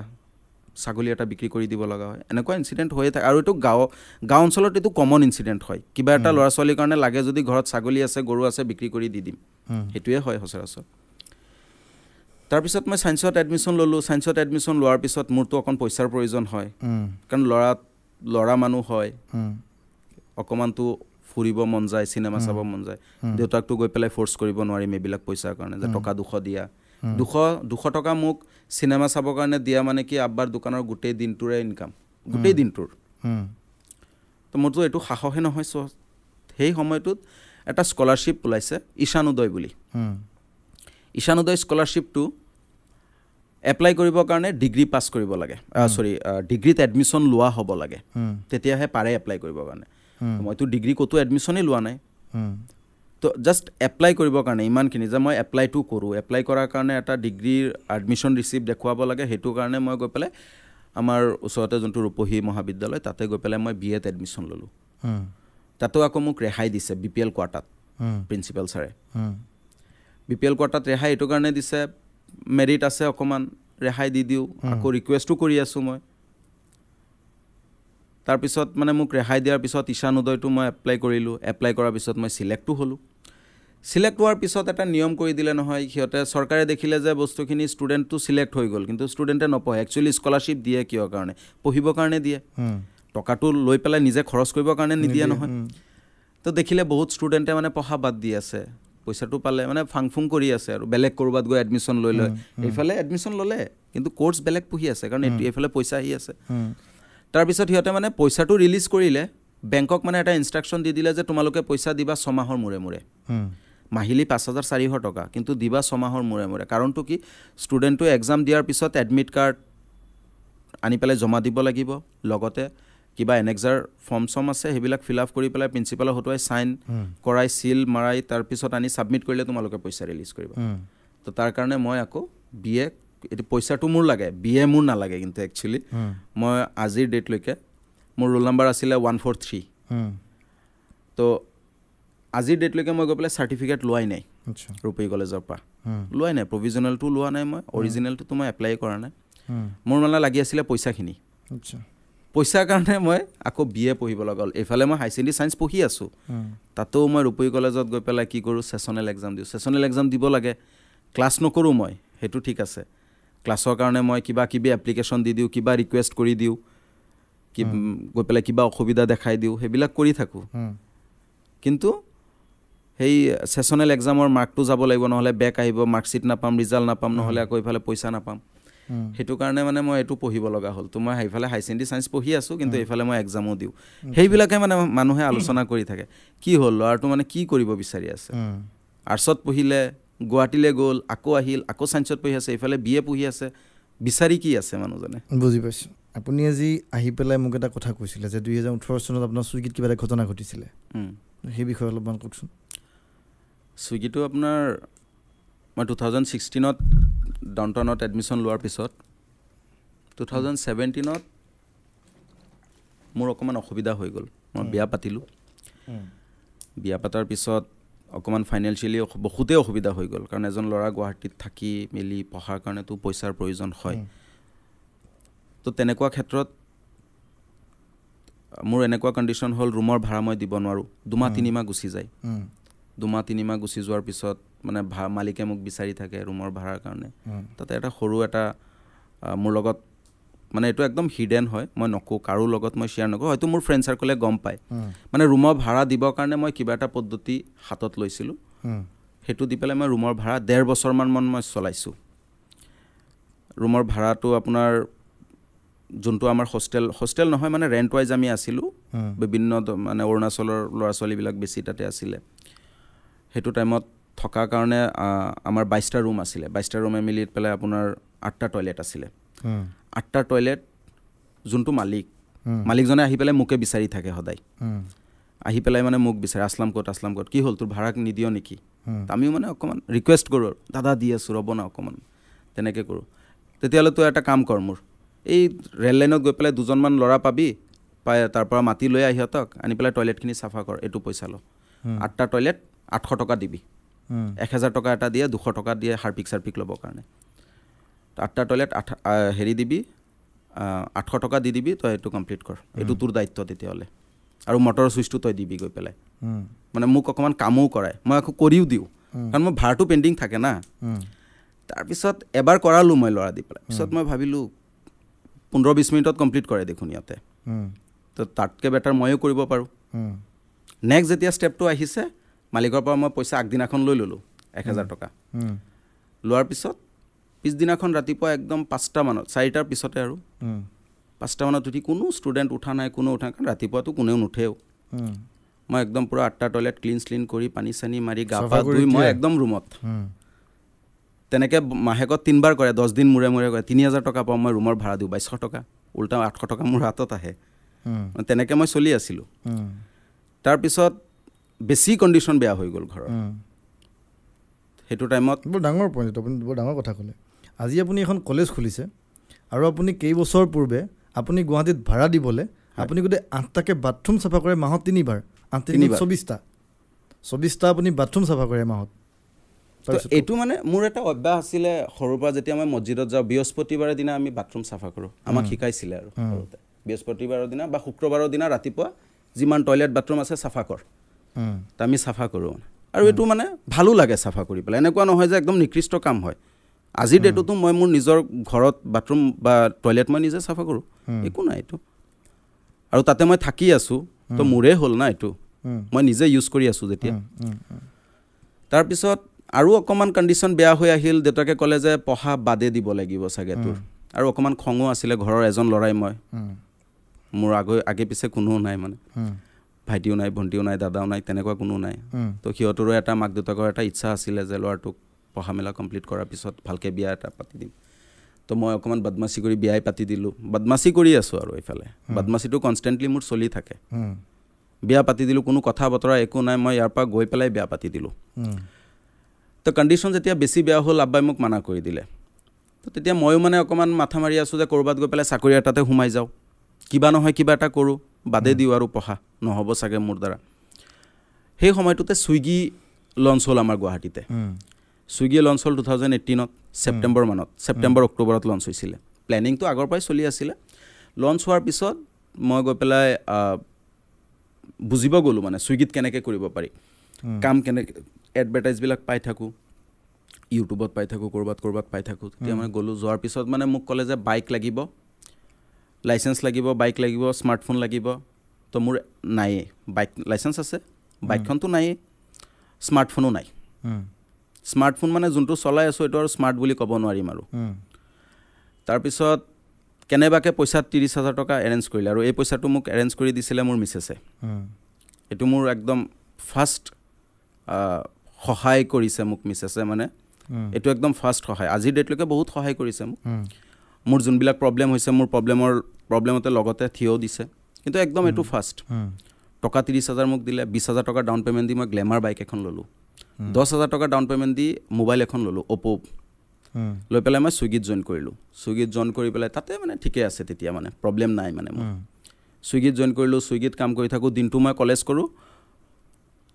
ছাগলী এটা বিক্ৰী কৰি দিব লগা হয় এনেকুৱা ইনচিডেণ্ট হৈয়ে থাকে আৰু এইটো গাঁও অঞ্চলত এইটো কমন ইনচিডেণ্ট হয় কিবা এটা ল'ৰা ছোৱালীৰ কাৰণে লাগে যদি ঘৰত ছাগলী আছে গৰু আছে বিক্ৰী কৰি দি দিম সেইটোৱে হয় সচৰাচৰ তাৰপিছত মই ছায়েন্সত এডমিশ্যন ল'লোঁ ছায়েন্সত এডমিশ্যন লোৱাৰ পিছত মোৰতো অকণ পইচাৰ প্ৰয়োজন হয় কাৰণ ল'ৰা মানুহ হয় অকণমানতো ফুৰিব মন যায় চিনেমা চাব মন যায় দেউতাকটো গৈ পেলাই ফ'ৰ্চ কৰিব নোৱাৰিম এইবিলাক পইচাৰ কাৰণে যে টকা 200 দিয়া 200 টকা মোক চিনেমা চাবৰ কাৰণে দিয়া মানে কি আব্বাৰ দোকানৰ গোটেই দিনটোৰে ইনকাম গোটেই দিনটোৰ তো মোৰতো এইটো সাহসে নহয় চ' সেই সময়টোত এটা স্কলাৰশ্বিপ ওলাইছে ঈশানোদয় বুলি ঈশানোদয় স্কলাৰশ্বিপটো এপ্লাই কৰিবৰ কাৰণে ডিগ্ৰী পাছ কৰিব লাগে ডিগ্ৰীত এডমিশ্যন লোৱা হ'ব লাগে তেতিয়াহে পাৰে এপ্লাই কৰিবৰ কাৰণে মইতো ডিগ্ৰী ক'তো এডমিশ্যনেই লোৱা নাই তো জাষ্ট এপ্লাই কৰিবৰ কাৰণে ইমানখিনি যে মই এপ্লাইটো কৰোঁ এপ্লাই কৰাৰ কাৰণে এটা ডিগ্ৰীৰ এডমিশ্যন ৰিচিপ্ট দেখুৱাব লাগে সেইটো কাৰণে মই গৈ পেলাই আমাৰ ওচৰতে যোনটো ৰূপহী মহাবিদ্যালয় তাতে গৈ পেলাই মই BA এডমিশ্যন ল'লোঁ তাতো আকৌ মোক ৰেহাই দিছে BPL কোৱাটাত প্ৰিন্সিপাল ছাৰে BPL কোৱাটাত ৰেহাই এইটো কাৰণে দিছে মেৰিট আছে অকণমান ৰেহাই দি দিওঁ আকৌ ৰিকুৱেষ্টো কৰি আছোঁ মই তাৰপিছত মানে মোক ৰেহাই দিয়াৰ পিছত ঈশানোদয়টো মই এপ্লাই কৰিলোঁ এপ্লাই কৰাৰ পিছত মই ছিলেক্টো হ'লোঁ ছিলেক্ট হোৱাৰ পিছত এটা নিয়ম কৰি দিলে নহয় সিহঁতে চৰকাৰে দেখিলে যে বস্তুখিনি ষ্টুডেণ্টটো ছিলেক্ট হৈ গ'ল কিন্তু ষ্টুডেণ্টে নপঢ়ে একচুৱেলি স্কলাৰশ্বিপ দিয়ে কিহৰ কাৰণে পঢ়িবৰ কাৰণে দিয়ে টকাটো লৈ পেলাই নিজে খৰচ কৰিবৰ কাৰণে নিদিয়ে নহয় তো দেখিলে বহুত ষ্টুডেণ্টে মানে পঢ়া বাদ দি আছে পইচাটো পালে মানে ফাংফুং কৰি আছে আৰু বেলেগ ক'ৰবাত গৈ এডমিশ্যন লৈ লয় এইফালে এডমিশ্যন ল'লে কিন্তু কোৰ্চ বেলেগ পঢ়ি আছে কাৰণ এইফালে পইচা আহি আছে তাৰপিছত সিহঁতে মানে পইচাটো ৰিলিজ কৰিলে বেংকক মানে এটা ইনষ্ট্ৰাকশ্যন দি দিলে যে তোমালোকে পইচা দিবা 6 মাহৰ মূৰে মূৰে মাহিলী 5,400 টকা কিন্তু দিবা 6 মাহৰ মূৰে মূৰে কাৰণটো কি ষ্টুডেণ্টটো এক্সাম দিয়াৰ পিছত এডমিট কাৰ্ড আনি পেলাই জমা দিব লাগিব লগতে কিবা এনেক্সাৰ ফৰ্ম আছে সেইবিলাক ফিল আপ কৰি পেলাই প্ৰিন্সিপালৰ হতুৱাই চাইন কৰাই চিল মাৰাই তাৰপিছত আনি ছাবমিট কৰিলে তোমালোকে পইচা ৰিলিজ কৰিবা তো তাৰ কাৰণে মই আকৌ BA এইটো পইচাটো মোৰ লাগে BA মোৰ নালাগে কিন্তু একচুৱেলি মই আজিৰ ডেটলৈকে মোৰ ৰোল নাম্বাৰ আছিলে 143 তো আজিৰ ডেটলৈকে মই গৈ পেলাই চাৰ্টিফিকেট লোৱাই নাই ৰূপহী কলেজৰ পৰা লোৱাই নাই প্ৰভিজনেলটো লোৱা নাই মই অৰিজিনেলটোতো মই এপ্লাই কৰা নাই মোৰ মানে লাগি আছিলে পইচাখিনি পইচাৰ কাৰণে মই আকৌ BA পঢ়িব লগা হ'ল এইফালে মই হাই ছেকেণ্ডেৰী ছায়েন্স পঢ়ি আছোঁ তাতো মই ৰূপহী কলেজত গৈ পেলাই কি কৰোঁ ছেছনেল এক্সাম দিওঁ ছেছনেল এক্সাম দিব লাগে ক্লাছ নকৰোঁ মই সেইটো ঠিক আছে ক্লাছৰ কাৰণে মই কিবা কিবি এপ্লিকেশ্যন দি দিওঁ কিবা ৰিকুৱেষ্ট কৰি দিওঁ গৈ পেলাই কিবা অসুবিধা দেখাই দিওঁ সেইবিলাক কৰি থাকোঁ কিন্তু সেই ছেছনেল এক্সামৰ মাৰ্কটো যাব লাগিব নহ'লে বেক আহিব মাৰ্কশ্বিট নাপাম ৰিজাল্ট নাপাম নহ'লে আকৌ এইফালে পইচা নাপাম সেইটো কাৰণে মানে মই এইটো পঢ়িব লগা হ'ল তো মই সেইফালে হাই ছেকেণ্ডেৰী ছায়েন্স পঢ়ি আছোঁ কিন্তু এইফালে মই এক্সামো দিওঁ সেইবিলাকে মানে মানুহে আলোচনা কৰি থাকে কি হ'ল ল'ৰাটো মানে কি কৰিব বিচাৰি আছে আৰ্টছত পঢ়িলে গুৱাহাটীলৈ গ'ল আকৌ আহিল আকৌ ছায়েন্সত পঢ়ি আছে এইফালে BA পঢ়ি আছে বিচাৰি কি আছে মানুহজনে বুজি পাইছোঁ আপুনি আজি আহি পেলাই মোক এটা কথা কৈছিলে যে 2018 চনত আপোনাৰ ছুইগীত কিবা এটা ঘটনা ঘটিছিলে সেই বিষয়ে অলপমান কওকচোন ছুইগীটো আপোনাৰ মই 2016ত ডাউনটাউনত এডমিশ্যন লোৱাৰ পিছত 2017ত মোৰ অকণমান অসুবিধা হৈ গ'ল মই বিয়া পাতিলোঁ বিয়া পাতাৰ পিছত অকণমান ফাইনেন্সিয়েলি বহুতেই অসুবিধা হৈ গ'ল কাৰণ এজন ল'ৰা গুৱাহাটীত থাকি মেলি পঢ়াৰ কাৰণেতো পইচাৰ প্ৰয়োজন হয় তো তেনেকুৱা ক্ষেত্ৰত মোৰ এনেকুৱা কণ্ডিশ্যন হ'ল ৰুমৰ ভাড়া মই দিব নোৱাৰোঁ 2-3 মাহ গুচি যায় 2-3 মাহ গুচি যোৱাৰ পিছত মানে মালিকে মোক বিচাৰি থাকে ৰুমৰ ভাড়াৰ কাৰণে তাতে এটা সৰু এটা মোৰ লগত মানে এইটো একদম হিডেন হয় মই নকওঁ কাৰো লগত মই শ্বেয়াৰ নকৰোঁ হয়তো মোৰ ফ্ৰেণ্ড চাৰ্কলে গম পায় মানে ৰুমৰ ভাড়া দিবৰ কাৰণে মই কিবা এটা পদ্ধতি হাতত লৈছিলোঁ সেইটো দি পেলাই মই ৰুমৰ ভাড়া 1.5 বছৰমান মই চলাইছোঁ ৰুমৰ ভাড়াটো আপোনাৰ যোনটো আমাৰ হোষ্টেল নহয় মানে ৰেণ্ট ৱাইজ আমি আছিলোঁ বিভিন্ন মানে অৰুণাচলৰ ল'ৰা ছোৱালীবিলাক বেছি তাতে আছিলে সেইটো টাইমত থকাৰ কাৰণে আমাৰ 22টা ৰুম আছিলে 22টা ৰুমে মিলি পেলাই আপোনাৰ 8টা টয়লেট আছিলে 8টা টয়লেট যোনটো মালিকজনে আহি পেলাই মোকে বিচাৰি থাকে সদায় আহি পেলাই মানে মোক বিচাৰে আসলাম ক'ত কি হ'ল তোৰ ভাড়া নিদিয় নেকি আমিও মানে অকণমান ৰিকুৱেষ্ট কৰোঁ দাদা দি আছোঁ ৰ'ব না অকণমান তেনেকৈ কৰোঁ তেতিয়াহ'লে তই এটা কাম কৰ মোৰ এই ৰেল লাইনত গৈ পেলাই 2জনমান ল'ৰা পাবি পাই তাৰ পৰা মাতি লৈ সিহঁতক আনি পেলাই টয়লেটখিনি চাফা কৰ এইটো পইচা ল 8টা টয়লেট 800 টকা দিবি 1000 টকা এটা দিয়ে 200 টকা দিয়ে হাৰ্পিক ল'বৰ কাৰণে 8টা টয়লেট হেৰি দিবি 800 টকা দি দিবি তই এইটো কমপ্লিট কৰ এইটো তোৰ দায়িত্ব তেতিয়াহ'লে আৰু মটৰৰ ছুইচটো তই দিবি গৈ পেলাই মানে মোক অকণমান কামো কৰায় মই আকৌ কৰিও দিওঁ কাৰণ মোৰ ভাড়াটো পেণ্ডিং থাকে না তাৰপিছত এবাৰ কৰালোঁ মই ল'ৰা দি পেলাই পিছত মই ভাবিলোঁ 15-20 মিনিটত কমপ্লিট কৰে দেখোন ইয়াতে তো তাতকৈ বেটাৰ ময়ো কৰিব পাৰোঁ নেক্সট যেতিয়া ষ্টেপটো আহিছে মালিকৰ পৰা মই পইচা আগদিনাখন লৈ ল'লোঁ 1000 টকা লোৱাৰ পিছত পিছদিনাখন ৰাতিপুৱা একদম 5টা মানত 4টাৰ পিছতে আৰু 5টা মানত উঠি কোনো ষ্টুডেণ্ট উঠা নাই কোনো উঠা কাৰণ ৰাতিপুৱাতো কোনেও নুঠেও মই একদম পূৰা 8টা টয়লেট ক্লিন কৰি পানী চানী মাৰি গা পা ধুই মই একদম ৰুমত তেনেকৈ মাহেকত 3বাৰ কৰে 10 দিন মূৰে কৰে 3000 টকা পাওঁ মই ৰুমৰ ভাড়া দিওঁ 2200 টকা উল্টা 800 টকা মোৰ হাতত আহে তেনেকৈ মই চলি আছিলোঁ তাৰপিছত বেছি কণ্ডিশ্যন বেয়া হৈ গ'ল ঘৰৰ সেইটো টাইমত বৰ ডাঙৰ পইণ্ট আপুনি বৰ ডাঙৰ কথা ক'লে আজি আপুনি এখন কলেজ খুলিছে আৰু আপুনি কেইবছৰ পূৰ্বে আপুনি গুৱাহাটীত ভাড়া দিবলৈ আপুনি গোটেই 8টাকৈ বাথৰুম চাফা কৰে মাহত 3বাৰ 24টা আপুনি বাথৰুম চাফা কৰে মাহত এইটো মানে মোৰ এটা অভ্যাস আছিলে সৰুৰ পৰা যেতিয়া মই মছজিদত যাওঁ বৃহস্পতিবাৰৰ দিনা আমি বাথৰুম চাফা কৰোঁ আমাক শিকাইছিলে আৰু সৰুতে বৃহস্পতিবাৰৰ দিনা বা শুক্ৰবাৰৰ দিনা ৰাতিপুৱা যিমান টয়লেট বাথৰুম আছে চাফা কৰ ত আমি চাফা কৰোঁ আৰু এইটো মানে ভালো লাগে চাফা কৰি পেলাই এনেকুৱা নহয় যে একদম নিকৃষ্ট কাম হয় আজিৰ ডেটতো মই মোৰ নিজৰ ঘৰত বাথৰুম বা টয়লেট মই নিজে চাফা কৰোঁ একো নাই এইটো আৰু তাতে মই থাকি আছোঁ তো মোৰে হ'ল না এইটো মই নিজে ইউজ কৰি আছোঁ যেতিয়া তাৰপিছত আৰু অকণমান কণ্ডিশ্যন বেয়া হৈ আহিল দেউতাকে ক'লে যে পঢ়া বাদে দিব লাগিব চাগে তোৰ আৰু অকণমান খঙো আছিলে ঘৰৰ এজন ল'ৰাই মই মোৰ আগে পিছে কোনো নাই মানে ভাইটিও নাই ভণ্টিও নাই দাদাও নাই তেনেকুৱা কোনো নাই তো সিহঁতৰো এটা মাক দেউতাকৰ এটা ইচ্ছা আছিলে যে ল'ৰাটোক পঢ়া মেলা কমপ্লিট কৰাৰ পিছত ভালকৈ বিয়া এটা পাতি দিম তো মই অকণমান বদমাচি কৰি বিয়াই পাতি দিলোঁ বদমাচি কৰি আছোঁ আৰু এইফালে বদমাচিটো কনষ্টেণ্টলি মোৰ চলি থাকে বিয়া পাতি দিলোঁ কোনো কথা বতৰা একো নাই মই ইয়াৰ পৰা গৈ পেলাই বিয়া পাতি দিলোঁ তো কণ্ডিশ্যন যেতিয়া বেছি বেয়া হ'ল আব্বাই মোক মানা কৰি দিলে তো তেতিয়া ময়ো মানে অকণমান মাথা মাৰি আছোঁ যে ক'ৰবাত গৈ পেলাই চাকৰি এটাতে সোমাই যাওঁ কিবা নহয় কিবা এটা কৰোঁ বাদে দিওঁ আৰু পঢ়া নহ'ব চাগে মোৰ দ্বাৰা সেই সময়টোতে ছুইগি লঞ্চ হ'ল আমাৰ গুৱাহাটীতে ছুইগি লঞ্চ হ'ল 2018ত ছেপ্টেম্বৰ অক্টোবৰত লঞ্চ হৈছিলে প্লেনিংটো আগৰ পৰাই চলি আছিলে লঞ্চ হোৱাৰ পিছত মই গৈ পেলাই বুজিব গ'লোঁ মানে ছুইগিত কেনেকৈ কৰিব পাৰি কাম কেনেকৈ এডভাৰটাইজবিলাক পাই থাকোঁ ইউটিউবত পাই থাকোঁ ক'ৰবাত পাই থাকোঁ তেতিয়া মানে গ'লোঁ যোৱাৰ পিছত মানে মোক ক'লে যে বাইক লাগিব লাইচেঞ্চ লাগিব বাইক লাগিব স্মাৰ্টফোন লাগিব তো মোৰ নায়েই বাইক লাইচেঞ্চ আছে বাইকখনতো নায়েই স্মাৰ্টফোনো নাই স্মাৰ্টফোন মানে যোনটো চলাই আছোঁ এইটো আৰু স্মাৰ্ট বুলি ক'ব নোৱাৰিম আৰু তাৰপিছত কেনেবাকৈ পইচা 30,000 টকা এৰেঞ্জ কৰিলে আৰু এই পইচাটো মোক এৰেঞ্জ কৰি দিছিলে মোৰ মিছেছে এইটো মোৰ একদম ফাৰ্ষ্ট সহায় কৰিছে মোক মিছেছে মানে এইটো একদম ফাৰ্ষ্ট সহায় আজিৰ ডেটলৈকে বহুত সহায় কৰিছে মোক মোৰ যোনবিলাক প্ৰব্লেম হৈছে মোৰ প্ৰব্লেমতে লগতে থিয়ও দিছে কিন্তু একদম এইটো ফাৰ্ষ্ট টকা 30,000 মোক দিলে 20,000 টকা ডাউন পে'মেণ্ট দি মই গ্লেমাৰ বাইক এখন ল'লোঁ 10,000 টকা ডাউন পে'মেণ্ট দি মোবাইল এখন ল'লোঁ অ'প' লৈ পেলাই মই ছুইগিত জইন কৰিলোঁ ছুইগিত জইন কৰি পেলাই তাতে মানে ঠিকে আছে তেতিয়া মানে প্ৰব্লেম নাই মানে মোৰ ছুইগিত জইন কৰিলোঁ ছুইগিত কাম কৰি থাকোঁ দিনটো মই কলেজ কৰোঁ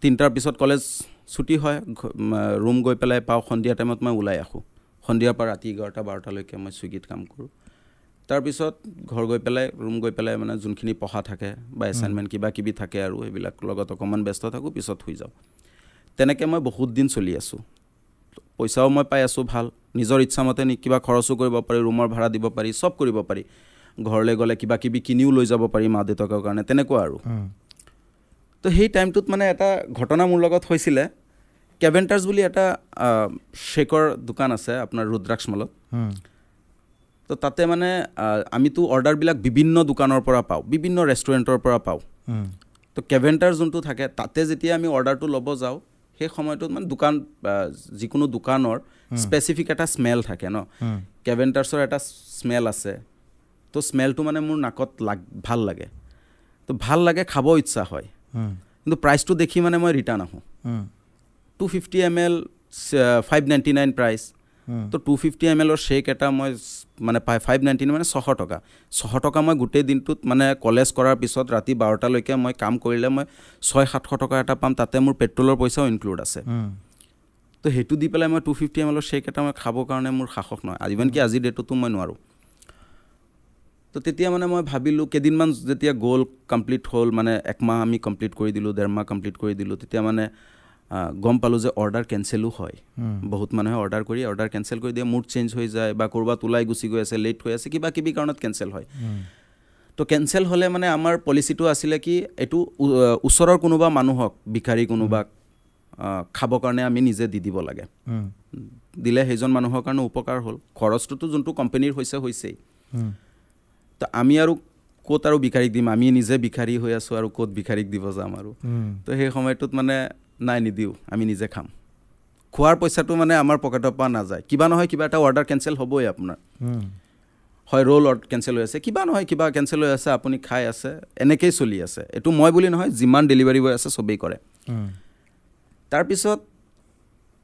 3টাৰ পিছত কলেজ ছুটি হয় ৰুম গৈ পেলাই পাওঁ সন্ধিয়া টাইমত মই ওলাই আহোঁ সন্ধিয়াৰ পৰা ৰাতি 11টা 12টালৈকে মই ছুইগিত কাম কৰোঁ তাৰপিছত ঘৰ গৈ পেলাই ৰুম গৈ পেলাই মানে যোনখিনি পঢ়া থাকে বা এছাইনমেণ্ট কিবা কিবি থাকে আৰু সেইবিলাক লগত অকণমান ব্যস্ত থাকোঁ, পিছত শুই যাওঁ। তেনেকৈ মই বহুত দিন চলি আছোঁ। পইচাও মই পাই আছোঁ ভাল, নিজৰ ইচ্ছামতে কিবা খৰচো কৰিব পাৰি, ৰুমৰ ভাড়া দিব পাৰি, চব কৰিব পাৰি। ঘৰলৈ গ'লে কিবা কিবি কিনিও লৈ যাব পাৰি মা দেউতাকৰ কাৰণে, তেনেকুৱা আৰু। তো সেই টাইমটোত মানে এটা ঘটনা মোৰ লগত হৈছিলে। কেভেণ্টাৰ্ছ বুলি এটা শ্বেকৰ দোকান আছে আপোনাৰ ৰুদ্ৰাক্ষ মলত। তো তাতে মানে আমিতো অৰ্ডাৰবিলাক বিভিন্ন দোকানৰ পৰা পাওঁ, বিভিন্ন ৰেষ্টুৰেণ্টৰ পৰা পাওঁ। তো কেভেণ্টাৰ যোনটো থাকে তাতে যেতিয়া আমি অৰ্ডাৰটো ল'ব যাওঁ, সেই সময়টোত মানে যিকোনো দোকানৰ স্পেচিফিক এটা স্মেল থাকে ন। কেভেণ্টাৰ্ছৰ এটা স্মেল আছে। তো স্মেলটো মানে মোৰ নাকত ভাল লাগে। তো ভাল লাগে, খাব ইচ্ছা হয়। কিন্তু প্ৰাইচটো দেখি মানে মই ৰিটাৰ্ণ আহোঁ। 250 ml 599 প্ৰাইচ। তো 250 ml শ্বেক এটা মই মানে 599 মানে 600 টকা। 600 টকা মই গোটেই দিনটোত মানে কলেজ কৰাৰ পিছত ৰাতি 12টালৈকে মই কাম কৰিলে মই 600-700 টকা এটা পাম, তাতে মোৰ পেট্ৰলৰ পইচাও ইনক্লুড আছে। তো সেইটো দি পেলাই মই 250 ml শ্বেক এটা মই খাবৰ কাৰণে মোৰ সাহস নহয়, ইভেন কি আজিৰ ডেটতো মই নোৱাৰোঁ। তো তেতিয়া মানে মই ভাবিলোঁ, কেইদিনমান যেতিয়া গ'ল, কমপ্লিট হ'ল, মানে 1 মাহ আমি কমপ্লিট কৰি দিলোঁ, 1.5 মাহ কমপ্লিট কৰি দিলোঁ, তেতিয়া মানে গম পালোঁ যে অৰ্ডাৰ কেঞ্চেলো হয়। বহুত মানুহে অৰ্ডাৰ কেঞ্চেল কৰি দিয়ে, মুড চেঞ্জ হৈ যায় বা ক'ৰবাত ওলাই গুচি গৈ আছে, লেট হৈ আছে, কিবা কিবি কাৰণত কেঞ্চেল হয়। তো কেঞ্চেল হ'লে মানে আমাৰ পলিচিটো আছিলে কি, এইটো ওচৰৰ কোনোবা মানুহক, ভিখাৰী কোনোবাক খাবৰ কাৰণে আমি নিজে দি দিব লাগে। দিলে সেইজন মানুহৰ কাৰণে উপকাৰ হ'ল। খৰচটোতো যোনটো কোম্পানীৰ হৈছেই। তো আমি আৰু ক'ত আৰু ভিখাৰীক দিম, আমি নিজে ভিখাৰী হৈ আছোঁ আৰু ক'ত ভিখাৰীক দিব যাম আৰু। তো সেই সময়টোত মানে নাই, নিদিওঁ, আমি নিজে খাম। খোৱাৰ পইচাটো মানে আমাৰ পকেটৰ পৰা নাযায়। কিবা নহয় কিবা এটা অৰ্ডাৰ কেঞ্চেল হ'বই আপোনাৰ। হয়, ৰোল কেঞ্চেল হৈ আছে, কিবা নহয় কিবা কেঞ্চেল হৈ আছে, আপুনি খাই আছে, এনেকেই চলি আছে। এইটো মই বুলি নহয়, যিমান ডেলিভাৰী বয় আছে চবেই কৰে। তাৰপিছত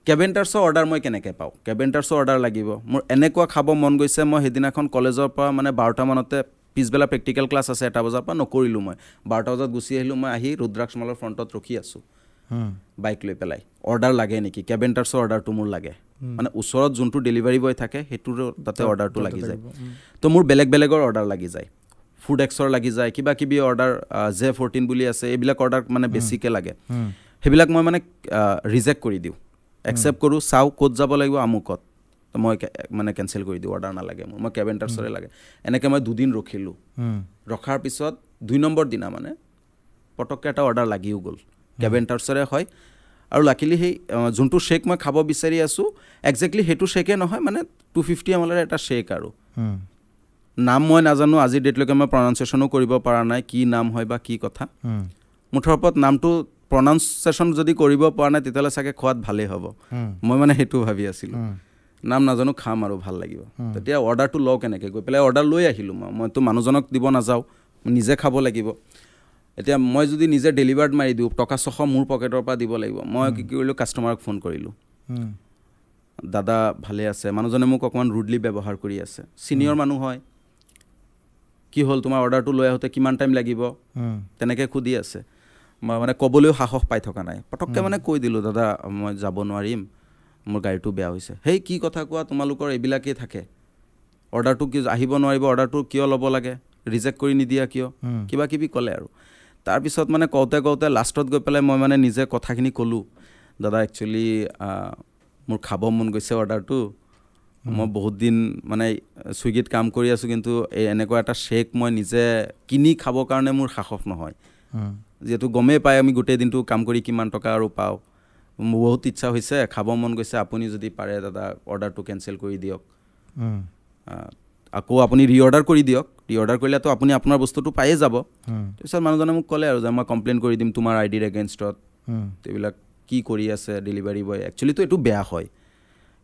কেভেণ্টাৰ্ছৰ অৰ্ডাৰ মই কেনেকৈ পাওঁ? কেভেণ্টাৰ্ছৰ অৰ্ডাৰ লাগিব। মোৰ এনেকুৱা খাব মন গৈছে, মই সেইদিনাখন কলেজৰ পৰা মানে 12টা মানতে, পিছবেলা প্ৰেক্টিকেল ক্লাছ আছে 1টা বজাৰ পৰা, নকৰিলোঁ মই। 12টা বজাত গুচি আহিলোঁ। মই আহি ৰুদ্ৰাক্ষ মলৰ ফ্ৰণ্টত ৰখি আছোঁ বাইক লৈ পেলাই, অৰ্ডাৰ লাগে নেকি, কেভেণ্টাৰ্ছৰ অৰ্ডাৰটো মোৰ লাগে। মানে ওচৰত যোনটো ডেলিভাৰী বয় থাকে সেইটোৰ তাতে অৰ্ডাৰটো লাগি যায়। তো মোৰ বেলেগৰ অৰ্ডাৰ লাগি যায়, ফুড এক্সৰ লাগি যায়, কিবা কিবি অৰ্ডাৰ, J14 বুলি আছে, এইবিলাক অৰ্ডাৰ মানে বেছিকৈ লাগে। সেইবিলাক মই মানে ৰিজেক্ট কৰি দিওঁ, একচেপ্ট কৰোঁ, চাওঁ ক'ত যাব লাগিব, আমুকত। মই মানে কেঞ্চেল কৰি দিওঁ, অৰ্ডাৰ নালাগে মোৰ, মই কেভেণ্টাৰ্ছৰে লাগে। এনেকৈ মই 2 দিন ৰখিলোঁ। ৰখাৰ পিছত 2 নম্বৰ দিনা মানে পটককৈ এটা অৰ্ডাৰ লাগিও গ'ল, কেভেণ্টাৰ্ছৰে হয়। আৰু লাকিলি সেই যোনটো শ্বেক মই খাব বিচাৰি আছোঁ, একজেক্টলি সেইটো শ্বেকে নহয়, মানে 250 ml এটা শ্বেক আৰু। নাম মই নাজানো, আজিৰ ডেটলৈকে মই প্ৰনাউন্সিয়েশ্যনো কৰিব পৰা নাই, কি নাম হয় বা কি কথা। মুঠৰ ওপৰত নামটো প্ৰনাউন্সিয়েশ্যন যদি কৰিব পৰা নাই, তেতিয়াহ'লে চাগে খোৱাত ভালেই হ'ব। মই মানে সেইটো ভাবি আছিলোঁ। নাম নাজানো, খাম আৰু ভাল লাগিব। তেতিয়া অৰ্ডাৰটো লওঁ কেনেকৈ, গৈ পেলাই অৰ্ডাৰ লৈ আহিলোঁ। মইতো মানুহজনক দিব নাযাওঁ, নিজে খাব লাগিব। এতিয়া মই যদি নিজে ডেলিভাৰ্ড মাৰি দিওঁ, টকা 600 মোৰ পকেটৰ পৰা দিব লাগিব। মই কি কৰিলোঁ, কাষ্টমাৰক ফোন কৰিলোঁ, দাদা ভালে আছে? মানুহজনে মোক অকণমান ৰুডলি ব্যৱহাৰ কৰি আছে, ছিনিয়ৰ মানুহ হয়। কি হ'ল, তোমাৰ অৰ্ডাৰটো লৈ আহোঁতে কিমান টাইম লাগিব, তেনেকৈ সুধি আছে। মই মানে ক'বলৈও সাহস পাই থকা নাই। পটককৈ মানে কৈ দিলোঁ, দাদা মই যাব নোৱাৰিম, মোৰ গাড়ীটো বেয়া হৈছে। সেই কি কথা কোৱা, তোমালোকৰ এইবিলাকেই থাকে, অৰ্ডাৰটো কি আহিব নোৱাৰিব, অৰ্ডাৰটো কিয় ল'ব লাগে, ৰিজেক্ট কৰি নিদিয়া কিয়, কিবা কিবি ক'লে আৰু। তাৰপিছত মানে কওঁতে লাষ্টত গৈ পেলাই মই মানে নিজে কথাখিনি ক'লোঁ, দাদা একচুৱেলি মোৰ খাব মন গৈছে অৰ্ডাৰটো, মই বহুত দিন মানে ছুইগিত কাম কৰি আছোঁ, কিন্তু এনেকুৱা এটা শ্বেক মই নিজে কিনি খাবৰ কাৰণে মোৰ সাহস নহয়। যিহেতু গমেই পায় আমি গোটেই দিনটো কাম কৰি কিমান টকা আৰু পাওঁ। মোৰ বহুত ইচ্ছা হৈছে, খাব মন গৈছে, আপুনি যদি পাৰে দাদা অৰ্ডাৰটো কেঞ্চেল কৰি দিয়ক, আকৌ আপুনি ৰিঅৰ্ডাৰ কৰি দিয়ক, ৰিঅৰ্ডাৰ কৰিলেতো আপুনি আপোনাৰ বস্তুটো পায়ে যাব। তাৰপিছত মানুহজনে মোক ক'লে আৰু যে মই কমপ্লেইন কৰি দিম তোমাৰ আইডিৰ এগেইনষ্টত, এইবিলাক কি কৰি আছে ডেলিভাৰী বয়। একচুৱেলিতো এইটো বেয়া হয়,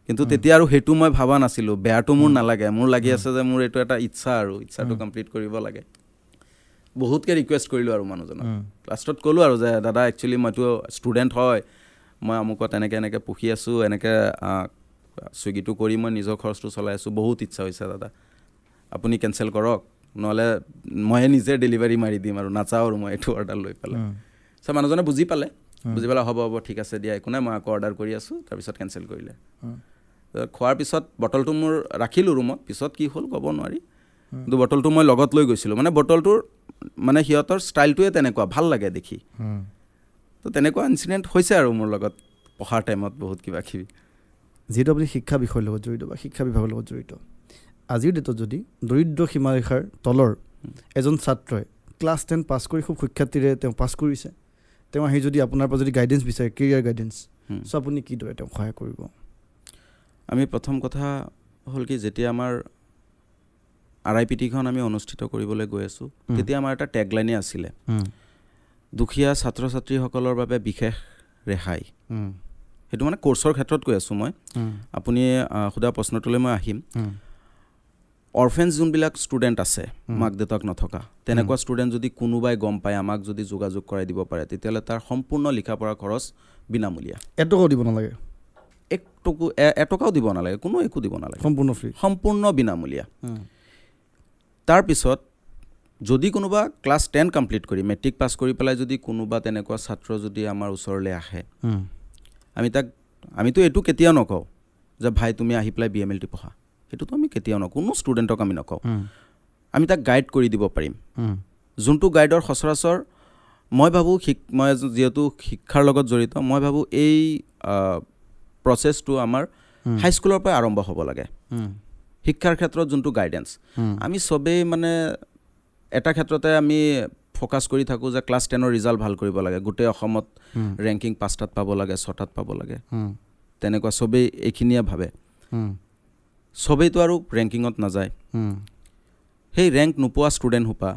কিন্তু তেতিয়া আৰু সেইটো মই ভাবা নাছিলোঁ। বেয়াটো মোৰ নালাগে, মোৰ লাগি আছে যে মোৰ এইটো এটা ইচ্ছা আৰু ইচ্ছাটো কমপ্লিট কৰিব লাগে। বহুতকৈ ৰিকুৱেষ্ট কৰিলোঁ আৰু মানুহজনক। লাষ্টত ক'লোঁ আৰু যে দাদা একচুৱেলি মইতো ষ্টুডেণ্ট হয়, মই আমুকত এনেকৈ পঢ়ি আছোঁ, এনেকৈ ছুইগিটো কৰি মই নিজৰ খৰচটো চলাই আছোঁ, বহুত ইচ্ছা হৈছে দাদা, আপুনি কেঞ্চেল কৰক, নহ'লে ময়ে নিজে ডেলিভাৰী মাৰি দিম আৰু নাচাওঁ আৰু মই এইটো অৰ্ডাৰ লৈ পেলাই। মানুহজনে বুজি পালে, হ'ব ঠিক আছে দিয়া, একো নাই, মই আকৌ অৰ্ডাৰ কৰি আছোঁ। তাৰপিছত কেঞ্চেল কৰিলে। খোৱাৰ পিছত বটলটো মোৰ ৰাখিলোঁ ৰুমত, পিছত কি হ'ল ক'ব নোৱাৰি। কিন্তু বটলটো মই লগত লৈ গৈছিলোঁ মানে বটলটোৰ মানে সিহঁতৰ ষ্টাইলটোৱে তেনেকুৱা ভাল লাগে দেখি তো তেনেকুৱা ইনচিডেণ্ট হৈছে আৰু মোৰ লগত পঢ়াৰ টাইমত বহুত কিবা কিবি যিহেতু আপুনি শিক্ষা বিষয়ৰ লগত জড়িত বা শিক্ষা বিভাগৰ লগত জড়িত আজিৰ ডেটত যদি দৰিদ্ৰ সীমাৰেখাৰ তলৰ এজন ছাত্ৰই ক্লাছ 10 পাছ কৰি খুব সুখ্যাতিৰে তেওঁ পাছ কৰিছে তেওঁ আহি যদি আপোনাৰ পৰা যদি গাইডেঞ্চ বিচাৰে কেৰিয়াৰ গাইডেঞ্চ চ' আপুনি কিদৰে তেওঁক সহায় কৰিব আমি প্ৰথম কথা হ'ল কি যেতিয়া আমাৰ RIPTখন আমি অনুষ্ঠিত কৰিবলৈ গৈ আছোঁ তেতিয়া আমাৰ এটা টেগলাইনে আছিলে দুখীয়া ছাত্ৰ ছাত্ৰীসকলৰ বাবে বিশেষ ৰেহাই সেইটো মানে কোৰ্চৰ ক্ষেত্ৰত কৈ আছোঁ মই আপুনি সোধা প্ৰশ্নটোলৈ মই আহিম অৰফেন্স যোনবিলাক ষ্টুডেণ্ট আছে মাক দেউতাক নথকা তেনেকুৱা ষ্টুডেণ্ট যদি কোনোবাই গম পায় আমাক যদি যোগাযোগ কৰাই দিব পাৰে তেতিয়াহ'লে তাৰ সম্পূৰ্ণ লিখা পঢ়া খৰচ বিনামূলীয়া এটকাও দিব নালাগে এটকাও দিব নালাগে কোনো একো দিব নালাগে সম্পূৰ্ণ ফ্ৰী সম্পূৰ্ণ বিনামূলীয়া তাৰপিছত যদি কোনোবা ক্লাছ 10 কমপ্লিট কৰি মেট্ৰিক পাছ কৰি পেলাই যদি কোনোবা তেনেকুৱা ছাত্ৰ যদি আমাৰ ওচৰলৈ আহে আমিতো এইটো কেতিয়াও নকওঁ যে ভাই তুমি আহি পেলাই BMLT পঢ়া সেইটোতো আমি কেতিয়াও নকওঁ কোনো ষ্টুডেণ্টক আমি নকওঁ আমি তাক গাইড কৰি দিব পাৰিম যোনটো গাইডৰ সচৰাচৰ মই ভাবোঁ মই যিহেতু শিক্ষাৰ লগত জড়িত মই ভাবোঁ এই প্ৰচেছটো আমাৰ হাইস্কুলৰ পৰা আৰম্ভ হ'ব লাগে শিক্ষাৰ ক্ষেত্ৰত যোনটো গাইডেঞ্চ আমি চবেই মানে এটা ক্ষেত্ৰতে আমি ফ'কাছ কৰি থাকোঁ যে ক্লাছ 10ৰ ৰিজাল্ট ভাল কৰিব লাগে গোটেই অসমত ৰেংকিং 5টাত পাব লাগে 6টাত পাব লাগে তেনেকুৱা চবেই এইখিনিয়ে ভাবে চবেইতো আৰু ৰেংকিঙত নাযায় সেই ৰেংক নোপোৱা ষ্টুডেণ্ট সোপা